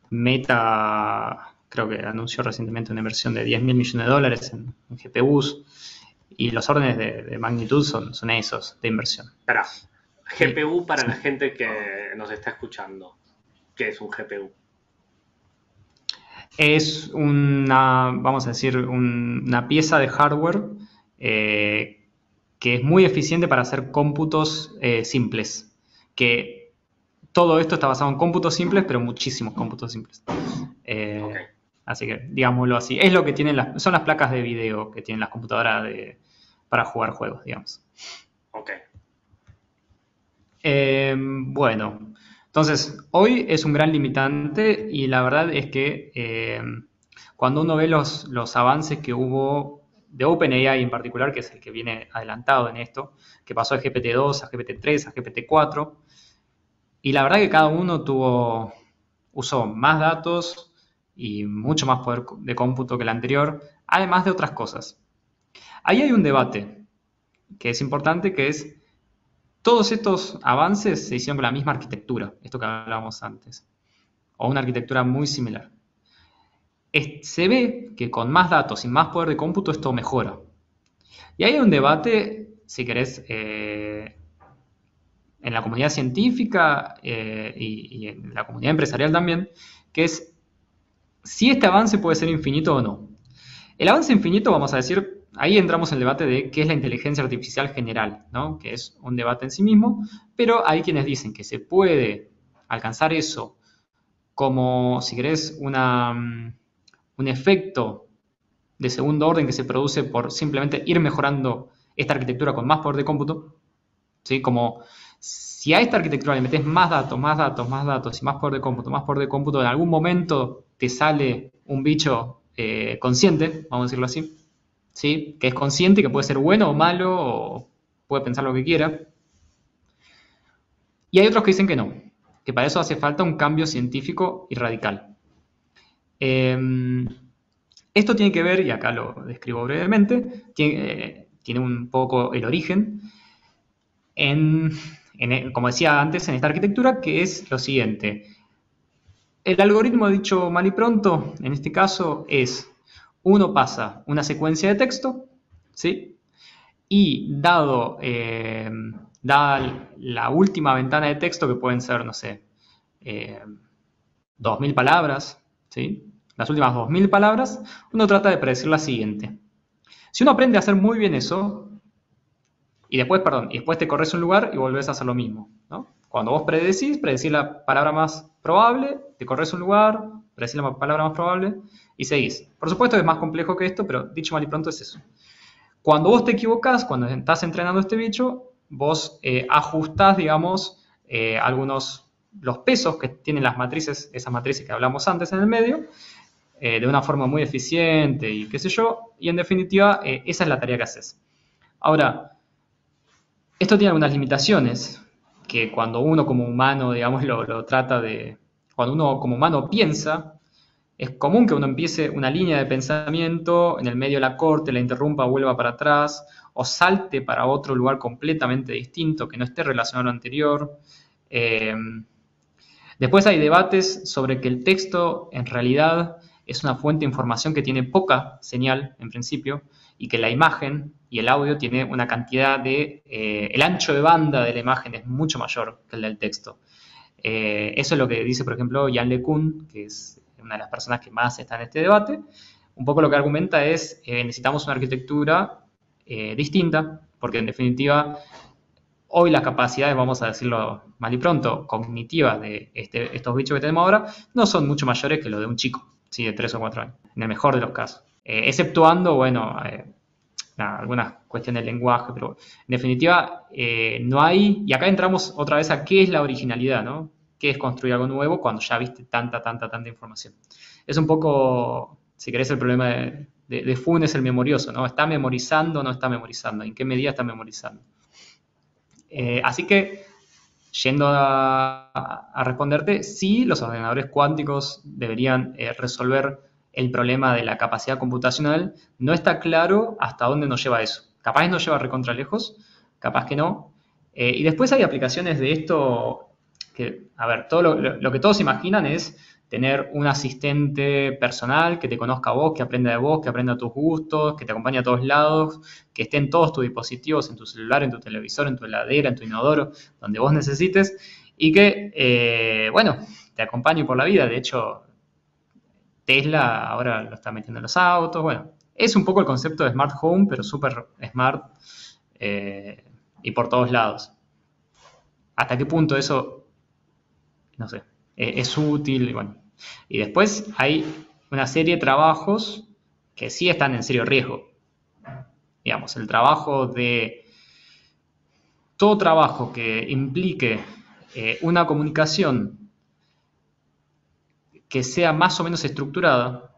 Meta, creo que anunció recientemente una inversión de $10.000 millones en GPUs, y los órdenes de magnitud son esos de inversión. Espera, GPU para la gente que nos está escuchando. ¿Qué es un GPU? Es una, vamos a decir, una pieza de hardware que es muy eficiente para hacer cómputos simples. Que todo esto está basado en cómputos simples, pero muchísimos cómputos simples. Ok. Así que, digámoslo así, es lo que tienen son las placas de video que tienen las computadoras para jugar juegos, digamos. Ok. Bueno, entonces, hoy es un gran limitante y la verdad es que cuando uno ve los avances que hubo de OpenAI en particular, que es el que viene adelantado en esto, que pasó de GPT-2 a GPT-3 a GPT-4, y la verdad que cada uno usó más datos y mucho más poder de cómputo que el anterior, además de otras cosas. Ahí hay un debate que es importante, que es, todos estos avances se hicieron con la misma arquitectura, esto que hablábamos antes, o una arquitectura muy similar. Se ve que con más datos y más poder de cómputo esto mejora. Y hay un debate, si querés, en la comunidad científica y en la comunidad empresarial también, que es si este avance puede ser infinito o no. El avance infinito, vamos a decir, ahí entramos en el debate de qué es la inteligencia artificial general, ¿no? Que es un debate en sí mismo, pero hay quienes dicen que se puede alcanzar eso como, si querés, un efecto de segundo orden que se produce por simplemente ir mejorando esta arquitectura con más poder de cómputo, ¿sí? Como si a esta arquitectura le metes más datos, más datos, más datos y más poder de cómputo, en algún momento te sale un bicho consciente, vamos a decirlo así, ¿sí? Que es consciente, que puede ser bueno o malo, o puede pensar lo que quiera. Y hay otros que dicen que no, que para eso hace falta un cambio científico y radical. Esto tiene que ver, y acá lo describo brevemente, tiene un poco el origen como decía antes, en esta arquitectura, que es lo siguiente. El algoritmo, dicho mal y pronto, en este caso es, uno pasa una secuencia de texto, ¿sí? Y dada la última ventana de texto, que pueden ser, no sé, 2.000 palabras, ¿sí? Las últimas 2.000 palabras, uno trata de predecir la siguiente. Si uno aprende a hacer muy bien eso, y después te corres un lugar y volvés a hacer lo mismo, ¿no? Cuando vos predecís la palabra más probable, te corres un lugar, predecís la palabra más probable y seguís. Por supuesto es más complejo que esto, pero dicho mal y pronto es eso. Cuando vos te equivocás, cuando estás entrenando este bicho, vos ajustás, digamos, los pesos que tienen las matrices, esas matrices que hablamos antes en el medio, de una forma muy eficiente y qué sé yo, y en definitiva esa es la tarea que haces. Ahora, esto tiene algunas limitaciones que cuando uno como humano, digamos, lo trata de... Cuando uno como humano piensa, es común que uno empiece una línea de pensamiento, en el medio la corte, la interrumpa, vuelva para atrás, o salte para otro lugar completamente distinto, que no esté relacionado a lo anterior. Después hay debates sobre que el texto en realidad es una fuente de información que tiene poca señal en principio, y que la imagen y el audio tiene una cantidad el ancho de banda de la imagen es mucho mayor que el del texto. Eso es lo que dice, por ejemplo, Yann LeCun, que es una de las personas que más está en este debate. Un poco lo que argumenta es necesitamos una arquitectura distinta, porque en definitiva hoy las capacidades, vamos a decirlo mal y pronto, cognitivas de estos bichos que tenemos ahora, no son mucho mayores que lo de un chico, ¿sí? De 3 o 4 años, en el mejor de los casos. Exceptuando, bueno, algunas cuestiones del lenguaje, pero en definitiva no hay, y acá entramos otra vez a qué es la originalidad, ¿no? ¿Qué es construir algo nuevo cuando ya viste tanta información? Es un poco, si querés, el problema de Funes, el memorioso, ¿no? ¿Está memorizando o no está memorizando? ¿En qué medida está memorizando? Así que, yendo a responderte, sí, los ordenadores cuánticos deberían resolver el problema de la capacidad computacional. No está claro hasta dónde nos lleva eso. Capaz nos lleva recontra lejos, capaz que no. Y después hay aplicaciones de esto que, a ver, todo lo que todos imaginan es tener un asistente personal que te conozca a vos, que aprenda de vos, que aprenda tus gustos, que te acompañe a todos lados, que esté en todos tus dispositivos, en tu celular, en tu televisor, en tu heladera, en tu inodoro, donde vos necesites, y que, bueno, te acompañe por la vida. De hecho, Tesla ahora lo está metiendo en los autos. Bueno, Es un poco el concepto de Smart Home, pero súper smart y por todos lados. ¿Hasta qué punto eso, no sé, es útil? Bueno. Y después hay una serie de trabajos que sí están en serio riesgo. Digamos, todo trabajo que implique una comunicación que sea más o menos estructurada,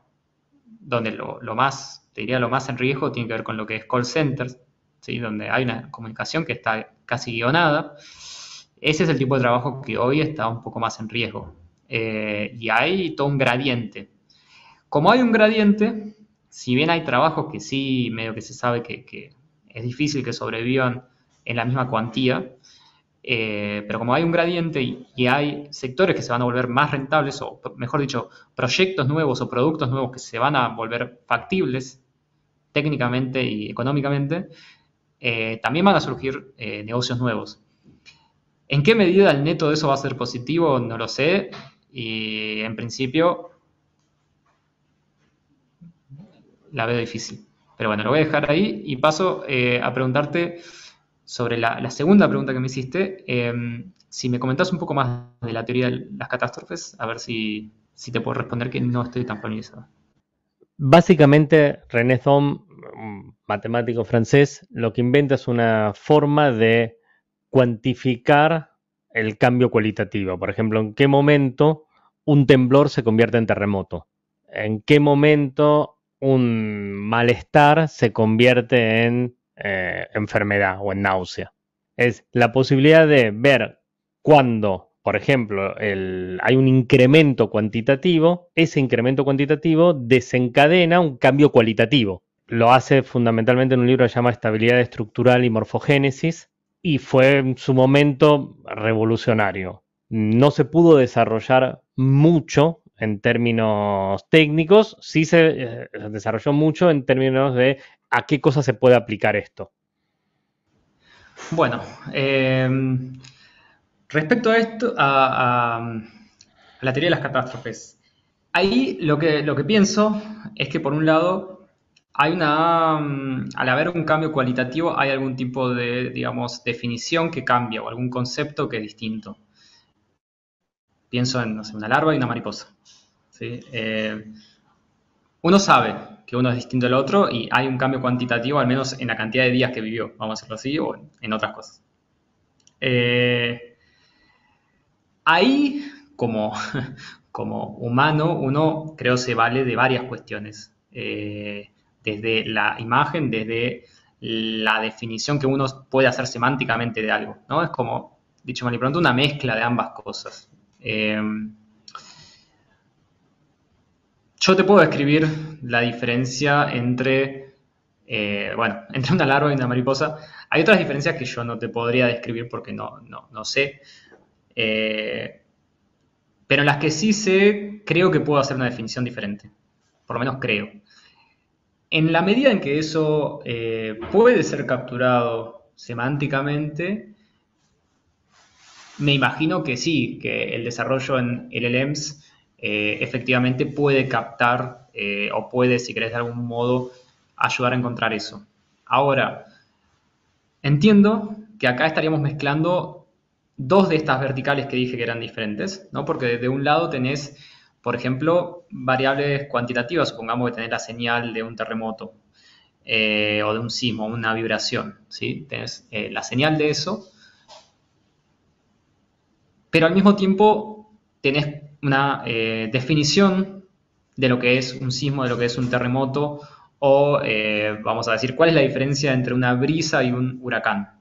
donde lo más en riesgo tiene que ver con lo que es call centers, ¿sí? Donde hay una comunicación que está casi guionada. Ese es el tipo de trabajo que hoy está un poco más en riesgo. Y hay todo un gradiente. Como hay un gradiente, si bien hay trabajos que sí, medio que se sabe que es difícil que sobrevivan en la misma cuantía, pero como hay un gradiente y hay sectores que se van a volver más rentables, o mejor dicho, proyectos nuevos o productos nuevos que se van a volver factibles técnicamente y económicamente, también van a surgir negocios nuevos. ¿En qué medida el neto de eso va a ser positivo? No lo sé. Y en principio la veo difícil. Pero bueno, lo voy a dejar ahí y paso a preguntarte sobre la segunda pregunta que me hiciste. Si me comentás un poco más de la teoría de las catástrofes, a ver si te puedo responder que no estoy tan familiarizado. Básicamente, René Thom, un matemático francés, lo que inventa es una forma de cuantificar el cambio cualitativo. Por ejemplo, en qué momento un temblor se convierte en terremoto. En qué momento un malestar se convierte en enfermedad o en náusea. Es la posibilidad de ver cuando, por ejemplo, hay un incremento cuantitativo, ese incremento cuantitativo desencadena un cambio cualitativo. Lo hace fundamentalmente en un libro que se llama Estabilidad Estructural y Morfogénesis, y fue en su momento revolucionario. No se pudo desarrollar mucho en términos técnicos, sí se desarrolló mucho en términos de a qué cosa se puede aplicar esto. Bueno, respecto a esto, a la teoría de las catástrofes, ahí lo que pienso es que por un lado al haber un cambio cualitativo hay algún tipo de, digamos, definición que cambia o algún concepto que es distinto. Pienso en, no sé, una larva y una mariposa, ¿sí? Uno sabe que uno es distinto al otro y hay un cambio cuantitativo, al menos en la cantidad de días que vivió, vamos a decirlo así, o en otras cosas. Ahí, como humano, uno creo se vale de varias cuestiones. Desde la imagen, desde la definición que uno puede hacer semánticamente de algo, ¿no? Es como, dicho mal y pronto, una mezcla de ambas cosas. Yo te puedo describir la diferencia entre una larva y una mariposa. Hay otras diferencias que yo no te podría describir porque no sé. Pero en las que sí sé, creo que puedo hacer una definición diferente. Por lo menos creo. En la medida en que eso puede ser capturado semánticamente, me imagino que sí, que el desarrollo en LLMs efectivamente puede captar o puede, si querés, de algún modo ayudar a encontrar eso. Ahora, entiendo que acá estaríamos mezclando dos de estas verticales que dije que eran diferentes, ¿no? Porque de un lado tenés, por ejemplo, variables cuantitativas, supongamos que tenés la señal de un terremoto o de un sismo, una vibración, ¿sí? Tenés la señal de eso, pero al mismo tiempo tenés una definición de lo que es un sismo, de lo que es un terremoto, o vamos a decir, ¿cuál es la diferencia entre una brisa y un huracán?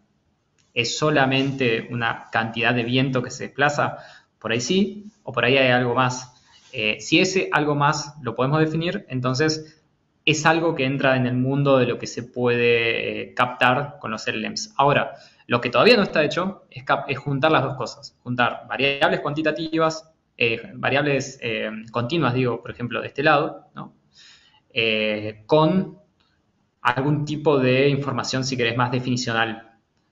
¿Es solamente una cantidad de viento que se desplaza? Por ahí sí, o por ahí hay algo más. Si ese algo más lo podemos definir, entonces es algo que entra en el mundo de lo que se puede captar con los LLMs. Ahora, lo que todavía no está hecho es juntar las dos cosas. Juntar variables cuantitativas, variables continuas, digo, por ejemplo, de este lado, ¿no? Con algún tipo de información, si querés, más definicional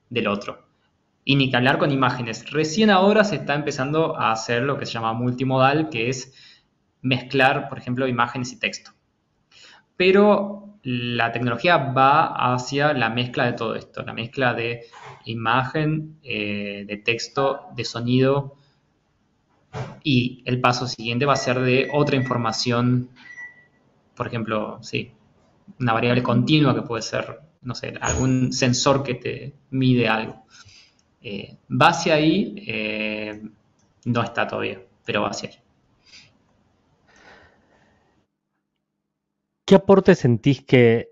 del otro. Y ni que hablar con imágenes. Recién ahora se está empezando a hacer lo que se llama multimodal, que es mezclar, por ejemplo, imágenes y texto. Pero la tecnología va hacia la mezcla de todo esto, la mezcla de imagen, de texto, de sonido, y el paso siguiente va a ser de otra información, por ejemplo, sí, una variable continua que puede ser, no sé, algún sensor que te mide algo. Va hacia ahí, no está todavía, pero va hacia ahí. ¿Qué aporte sentís que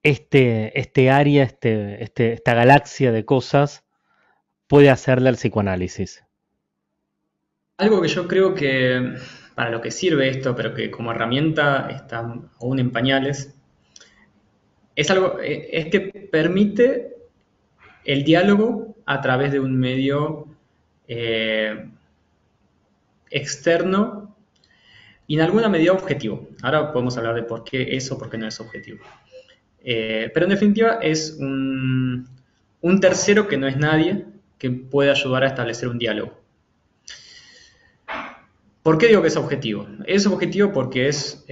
este área, esta galaxia de cosas puede hacerle al psicoanálisis? Algo que yo creo que para lo que sirve esto, pero que como herramienta está aún en pañales, es que permite el diálogo a través de un medio externo y en alguna medida objetivo. Ahora podemos hablar de por qué es o por qué no es objetivo. Pero en definitiva es un tercero que no es nadie que puede ayudar a establecer un diálogo. ¿Por qué digo que es objetivo? Es objetivo porque es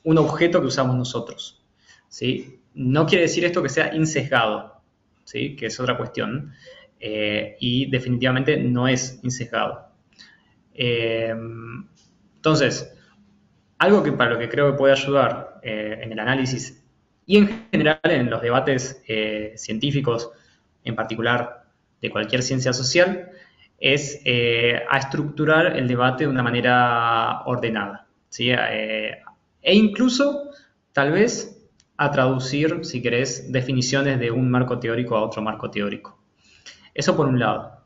un objeto que usamos nosotros, ¿sí? No quiere decir esto que sea insesgado, ¿sí? Que es otra cuestión, y definitivamente no es insesgado. Entonces, algo que para lo que creo que puede ayudar en el análisis y en general en los debates científicos, en particular de cualquier ciencia social, es a estructurar el debate de una manera ordenada, ¿sí? E incluso, tal vez, a traducir, si querés, definiciones de un marco teórico a otro marco teórico. Eso por un lado.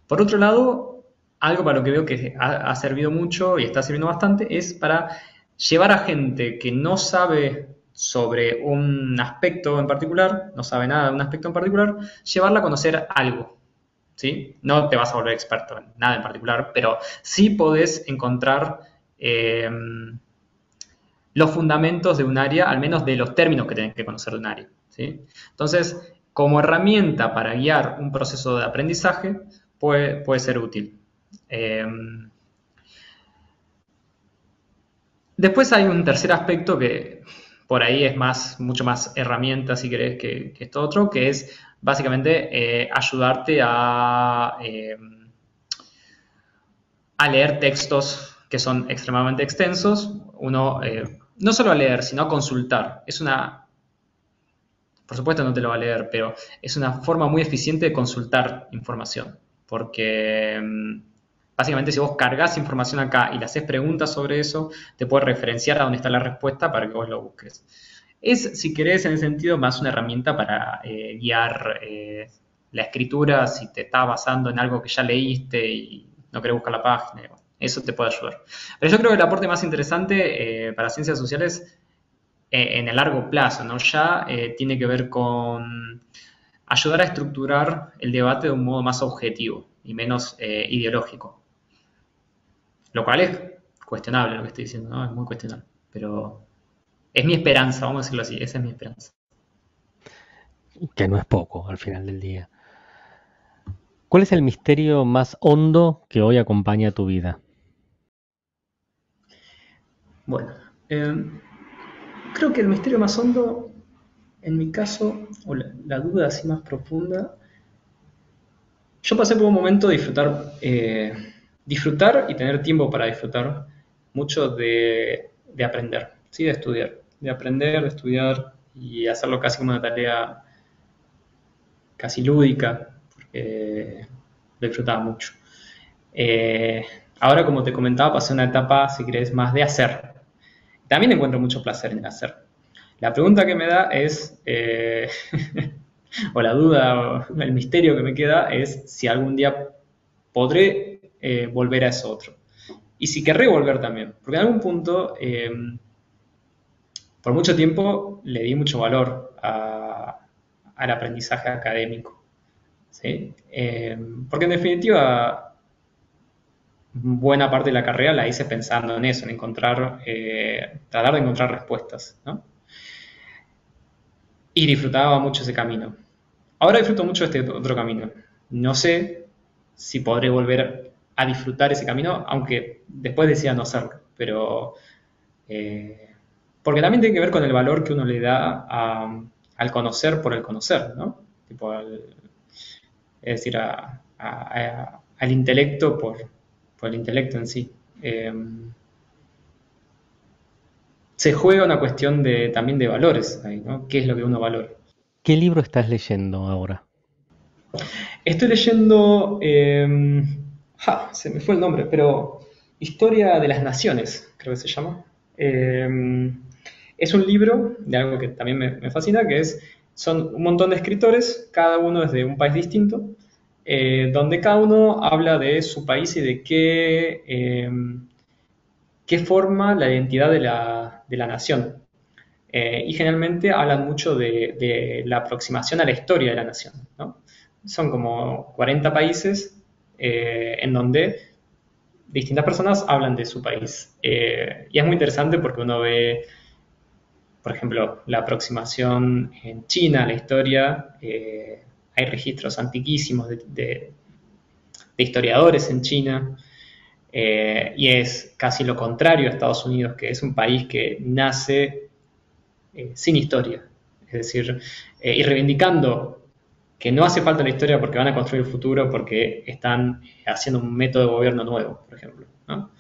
Por otro lado, algo para lo que veo que ha servido mucho y está sirviendo bastante es para llevar a gente que no sabe sobre un aspecto en particular, no sabe nada de un aspecto en particular, llevarla a conocer algo, ¿sí? No te vas a volver experto en nada en particular, pero sí podés encontrar los fundamentos de un área, al menos de los términos que tenés que conocer de un área, ¿sí? Entonces, como herramienta para guiar un proceso de aprendizaje, puede ser útil. Después hay un tercer aspecto que por ahí es mucho más herramienta, si querés, que esto otro, que es básicamente ayudarte a leer textos que son extremadamente extensos. Uno, no solo a leer, sino a consultar. Por supuesto no te lo va a leer, pero es una forma muy eficiente de consultar información. Porque básicamente si vos cargas información acá y le haces preguntas sobre eso, te puede referenciar a dónde está la respuesta para que vos lo busques. Es, si querés, en el sentido más una herramienta para guiar la escritura si te estás basando en algo que ya leíste y no querés buscar la página. Eso te puede ayudar. Pero yo creo que el aporte más interesante para ciencias sociales en el largo plazo, ¿no? Ya tiene que ver con ayudar a estructurar el debate de un modo más objetivo y menos ideológico. Lo cual es cuestionable lo que estoy diciendo, ¿no? Es muy cuestionable. Pero es mi esperanza, vamos a decirlo así, esa es mi esperanza. Que no es poco al final del día. ¿Cuál es el misterio más hondo que hoy acompaña tu vida? Bueno, creo que el misterio más hondo, en mi caso, o la duda así más profunda, yo pasé por un momento de disfrutar y tener tiempo para disfrutar mucho de aprender, ¿sí? De estudiar, de aprender, de estudiar y hacerlo casi como una tarea casi lúdica, porque lo disfrutaba mucho. Ahora, como te comentaba, pasé una etapa, si querés, más de hacer. También encuentro mucho placer en el hacer. La pregunta que me da es, o la duda, o el misterio que me queda es si algún día podré volver a eso otro. Y si querré volver también. Porque en algún punto, por mucho tiempo, le di mucho valor al aprendizaje académico, ¿sí? Porque en definitiva, buena parte de la carrera la hice pensando en eso, en tratar de encontrar respuestas, ¿no? Y disfrutaba mucho ese camino. Ahora disfruto mucho este otro camino. No sé si podré volver a disfrutar ese camino, aunque después decida no hacerlo, pero Porque también tiene que ver con el valor que uno le da al conocer por el conocer, ¿no? Tipo es decir, al intelecto por el intelecto en sí. Se juega una cuestión también de valores ahí, ¿no? ¿Qué es lo que uno valora? ¿Qué libro estás leyendo ahora? Estoy leyendo, se me fue el nombre, pero Historia de las Naciones, creo que se llama. Es un libro de algo que también me fascina, son un montón de escritores, cada uno es de un país distinto, donde cada uno habla de su país y de qué forma la identidad de la nación. Y generalmente hablan mucho de la aproximación a la historia de la nación, ¿no? Son como 40 países en donde distintas personas hablan de su país. Y es muy interesante porque uno ve, por ejemplo, la aproximación en China a la historia. Hay registros antiquísimos de historiadores en China. Y es casi lo contrario a Estados Unidos, que es un país que nace sin historia. Es decir, y reivindicando que no hace falta la historia porque van a construir el futuro, porque están haciendo un método de gobierno nuevo, por ejemplo, ¿no?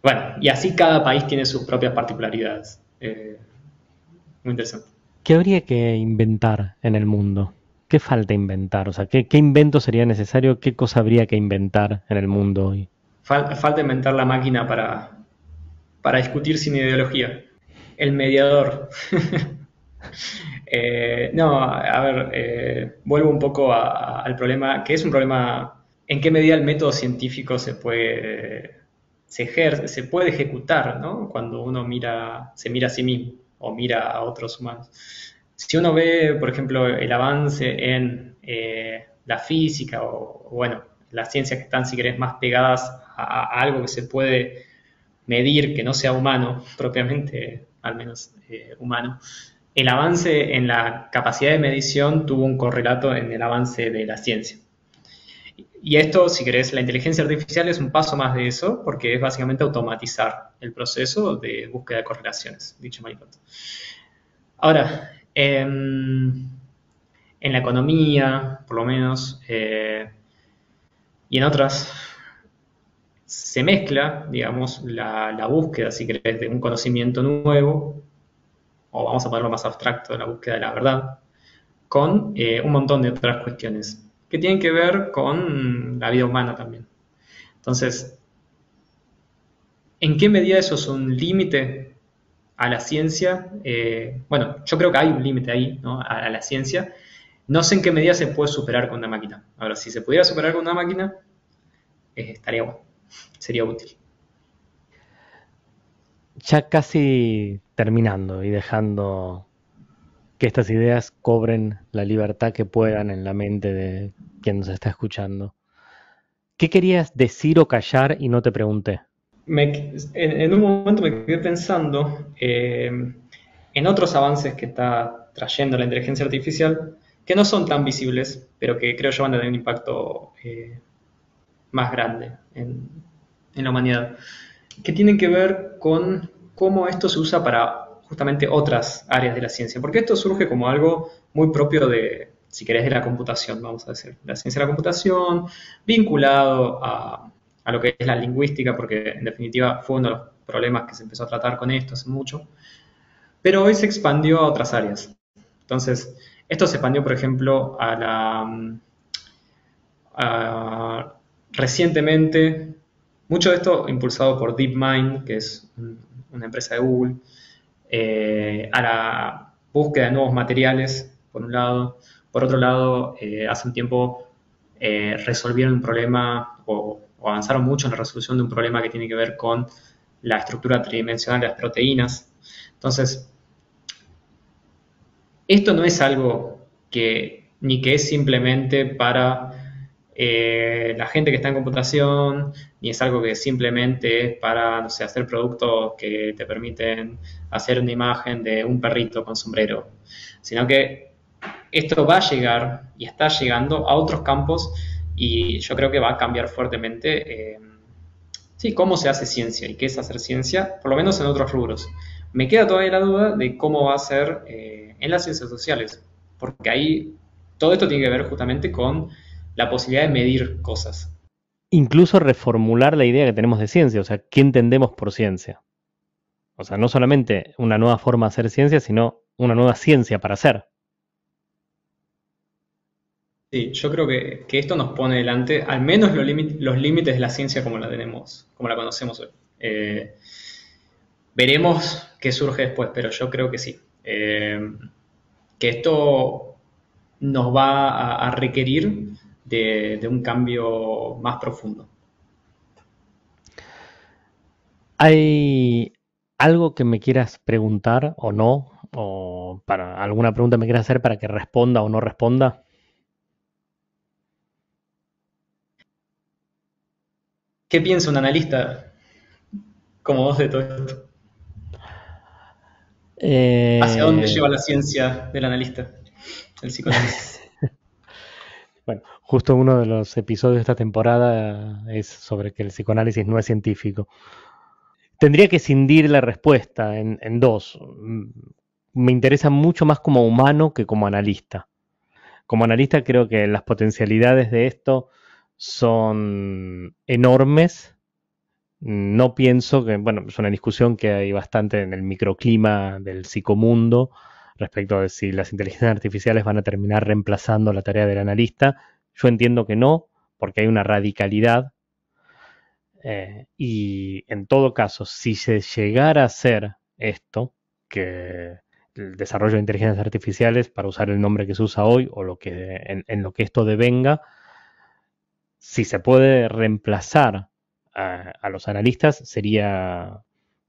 Bueno, y así cada país tiene sus propias particularidades. Muy interesante. ¿Qué habría que inventar en el mundo? ¿Qué falta inventar? O sea, ¿qué invento sería necesario? ¿Qué cosa habría que inventar en el mundo hoy? Falta inventar la máquina para discutir sin ideología. El mediador. No, a ver, vuelvo un poco al problema, que es un problema, en qué medida el método científico se puede ejecutar, ¿no? Cuando uno se mira a sí mismo o mira a otros humanos. Si uno ve, por ejemplo, el avance en la física o, bueno, las ciencias que están, si querés, más pegadas a algo que se puede medir, que no sea humano, propiamente, al menos humano, el avance en la capacidad de medición tuvo un correlato en el avance de la ciencia. Y esto, si querés, la inteligencia artificial es un paso más de eso, porque es básicamente automatizar el proceso de búsqueda de correlaciones, dicho mal y pronto. Ahora, en la economía, por lo menos, y en otras, se mezcla, digamos, la búsqueda, si querés, de un conocimiento nuevo, o vamos a ponerlo más abstracto, la búsqueda de la verdad, con un montón de otras cuestiones que tienen que ver con la vida humana también. Entonces, ¿en qué medida eso es un límite a la ciencia? Bueno, yo creo que hay un límite ahí, ¿no? A la ciencia. No sé en qué medida se puede superar con una máquina. Ahora, si se pudiera superar con una máquina, estaría bueno, sería útil. Ya casi terminando y dejando que estas ideas cobren la libertad que puedan en la mente de quien nos está escuchando. ¿Qué querías decir o callar y no te pregunté? En un momento me quedé pensando en otros avances que está trayendo la inteligencia artificial, que no son tan visibles, pero que creo yo van a tener un impacto más grande en la humanidad, que tienen que ver con cómo esto se usa para justamente otras áreas de la ciencia, porque esto surge como algo muy propio de, si querés, de la computación, vamos a decir, la ciencia de la computación, vinculado a lo que es la lingüística, porque en definitiva fue uno de los problemas que se empezó a tratar con esto hace mucho, pero hoy se expandió a otras áreas. Entonces, esto se expandió, por ejemplo, recientemente, mucho de esto impulsado por DeepMind, que es una empresa de Google, a la búsqueda de nuevos materiales, por un lado. Por otro lado, hace un tiempo resolvieron un problema o avanzaron mucho en la resolución de un problema que tiene que ver con la estructura tridimensional de las proteínas. Entonces, esto no es algo ni que es simplemente para la gente que está en computación, ni es algo que simplemente es para, no sé, hacer productos que te permiten hacer una imagen de un perrito con sombrero, sino que esto va a llegar y está llegando a otros campos y yo creo que va a cambiar fuertemente Sí, cómo se hace ciencia y qué es hacer ciencia, por lo menos en otros rubros. Me queda todavía la duda de cómo va a ser en las ciencias sociales, porque ahí todo esto tiene que ver justamente con la posibilidad de medir cosas. Incluso reformular la idea que tenemos de ciencia, o sea, ¿qué entendemos por ciencia? O sea, no solamente una nueva forma de hacer ciencia, sino una nueva ciencia para hacer. Sí, yo creo que esto nos pone delante al menos los límites de la ciencia como la tenemos, como la conocemos hoy. Veremos qué surge después, pero yo creo que sí. Que esto nos va a requerir de un cambio más profundo. ¿Hay algo que me quieras preguntar o no? ¿O para alguna pregunta me quieras hacer para que responda o no responda? ¿Qué piensa un analista como vos de todo esto? ¿Hacia dónde lleva la ciencia del analista, el psicoanálisis? Bueno, justo uno de los episodios de esta temporada es sobre que el psicoanálisis no es científico. Tendría que cindir la respuesta en dos. Me interesa mucho más como humano que como analista. Como analista creo que las potencialidades de esto son enormes. No pienso que, bueno, es una discusión que hay bastante en el microclima del psicomundo respecto de si las inteligencias artificiales van a terminar reemplazando la tarea del analista. Yo entiendo que no, porque hay una radicalidad. Y en todo caso, si se llegara a hacer esto, que el desarrollo de inteligencias artificiales, para usar el nombre que se usa hoy, o lo que, en lo que esto devenga, si se puede reemplazar a los analistas, sería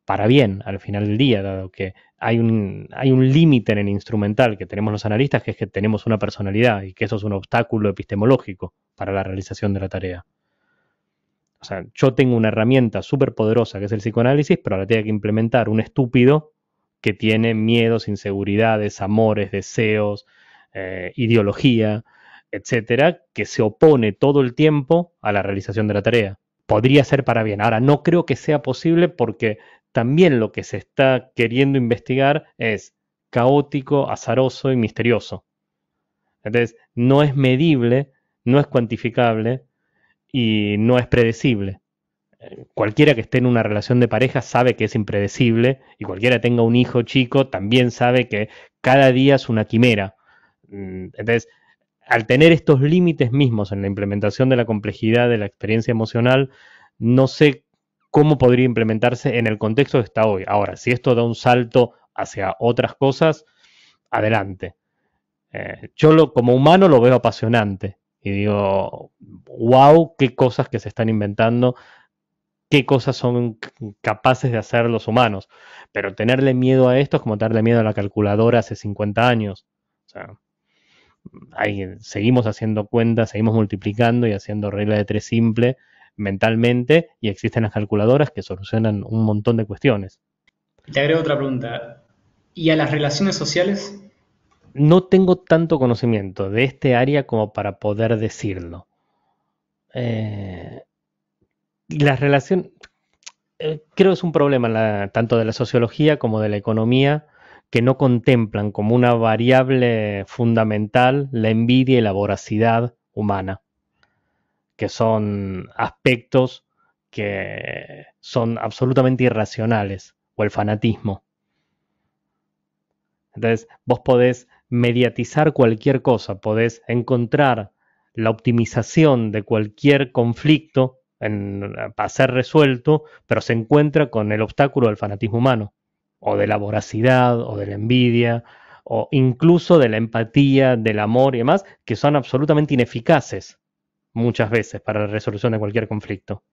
para bien al final del día, dado que hay un límite en el instrumental que tenemos los analistas, que es que tenemos una personalidad y que eso es un obstáculo epistemológico para la realización de la tarea. O sea, yo tengo una herramienta súper poderosa que es el psicoanálisis, pero la tiene que implementar un estúpido que tiene miedos, inseguridades, amores, deseos, ideología, etcétera, que se opone todo el tiempo a la realización de la tarea. Podría ser para bien. Ahora, no creo que sea posible porque también lo que se está queriendo investigar es caótico, azaroso y misterioso. Entonces, no es medible, no es cuantificable y no es predecible. Cualquiera que esté en una relación de pareja sabe que es impredecible y cualquiera que tenga un hijo chico también sabe que cada día es una quimera. Entonces, al tener estos límites mismos en la implementación de la complejidad de la experiencia emocional, no sé cómo podría implementarse en el contexto que está hoy. Ahora, si esto da un salto hacia otras cosas, adelante. Yo como humano lo veo apasionante y digo, wow, qué cosas que se están inventando, qué cosas son capaces de hacer los humanos. Pero tenerle miedo a esto es como tenerle miedo a la calculadora hace 50 años. O sea, seguimos haciendo cuentas, seguimos multiplicando y haciendo regla de tres simple mentalmente y existen las calculadoras que solucionan un montón de cuestiones. Te agrego otra pregunta. ¿Y a las relaciones sociales? No tengo tanto conocimiento de este área como para poder decirlo. La relación, creo que es un problema tanto de la sociología como de la economía, que no contemplan como una variable fundamental la envidia y la voracidad humana, que son aspectos que son absolutamente irracionales, o el fanatismo. Entonces, vos podés mediatizar cualquier cosa, podés encontrar la optimización de cualquier conflicto para ser resuelto, pero se encuentra con el obstáculo del fanatismo humano, o de la voracidad, o de la envidia, o incluso de la empatía, del amor y demás, que son absolutamente ineficaces muchas veces para la resolución de cualquier conflicto.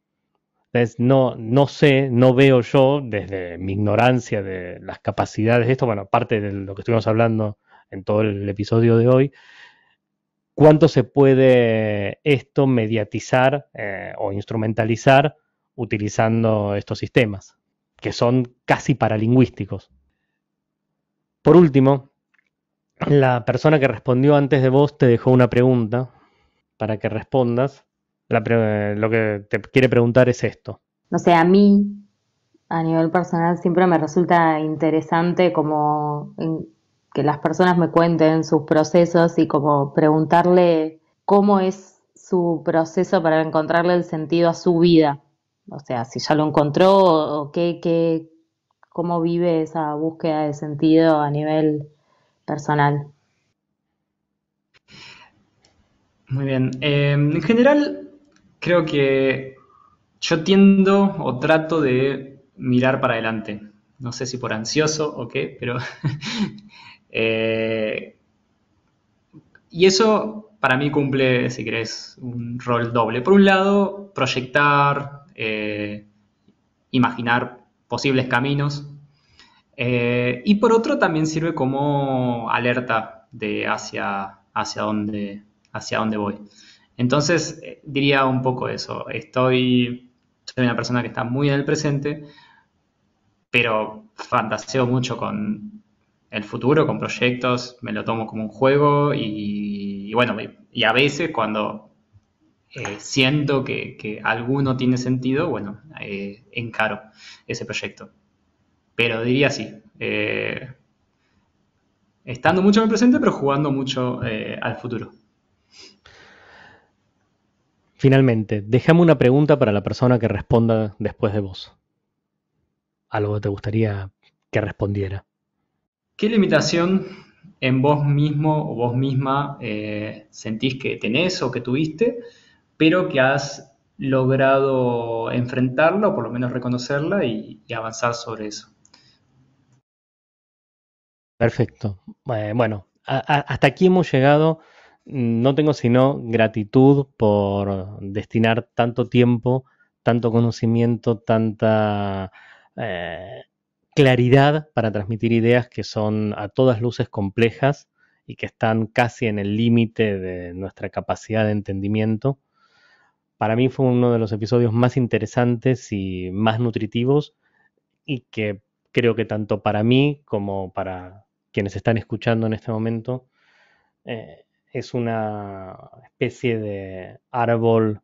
Entonces, no sé, no veo yo, desde mi ignorancia de las capacidades de esto, bueno, aparte de lo que estuvimos hablando en todo el episodio de hoy, cuánto se puede esto mediatizar o instrumentalizar utilizando estos sistemas, que son casi paralingüísticos. Por último, la persona que respondió antes de vos te dejó una pregunta para que respondas. Lo que te quiere preguntar es esto. no sé, a mí, a nivel personal, siempre me resulta interesante que las personas me cuenten sus procesos y como preguntarle cómo es su proceso para encontrarle el sentido a su vida. O sea, si ya lo encontró o cómo vive esa búsqueda de sentido a nivel personal. Muy bien. En general, creo que yo tiendo o trato de mirar para adelante. No sé si por ansioso o qué, pero... eh, y eso para mí cumple, si querés, un rol doble. Por un lado, proyectar, imaginar posibles caminos. Y por otro, también sirve como alerta de hacia dónde voy. Entonces, diría un poco eso. Soy una persona que está muy en el presente, pero fantaseo mucho con el futuro, con proyectos, me lo tomo como un juego y bueno, y a veces cuando siento que alguno tiene sentido, bueno, encaro ese proyecto. Pero diría así, estando mucho en el presente, pero jugando mucho al futuro. Finalmente, déjame una pregunta para la persona que responda después de vos. Algo que te gustaría que respondiera. ¿Qué limitación en vos mismo o vos misma sentís que tenés o que tuviste, pero que has logrado enfrentarla o por lo menos reconocerla y avanzar sobre eso? Perfecto. Bueno, hasta aquí hemos llegado. No tengo sino gratitud por destinar tanto tiempo, tanto conocimiento, tanta claridad para transmitir ideas que son a todas luces complejas y que están casi en el límite de nuestra capacidad de entendimiento. Para mí fue uno de los episodios más interesantes y más nutritivos y que creo que tanto para mí como para quienes están escuchando en este momento es una especie de árbol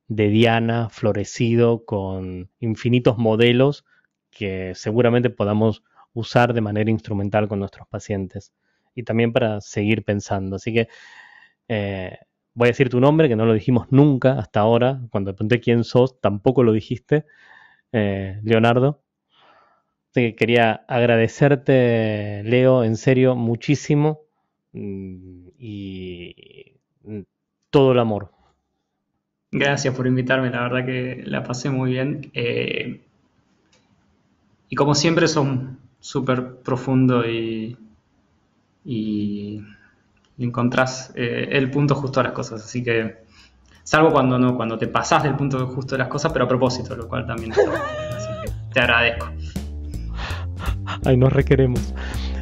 de diana florecido con infinitos modelos que seguramente podamos usar de manera instrumental con nuestros pacientes y también para seguir pensando. Así que voy a decir tu nombre, que no lo dijimos nunca hasta ahora. Cuando te pregunté quién sos, tampoco lo dijiste, Leonardo. Así que quería agradecerte, Leo, en serio, muchísimo y todo el amor. Gracias por invitarme, la verdad que la pasé muy bien. Y como siempre son súper profundo y encontrás el punto justo de las cosas. Así que, salvo cuando te pasás del punto justo de las cosas, pero a propósito, lo cual también está bueno. Así que te agradezco. Ay, nos requeremos.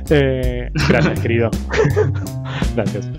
Gracias, querido. Gracias.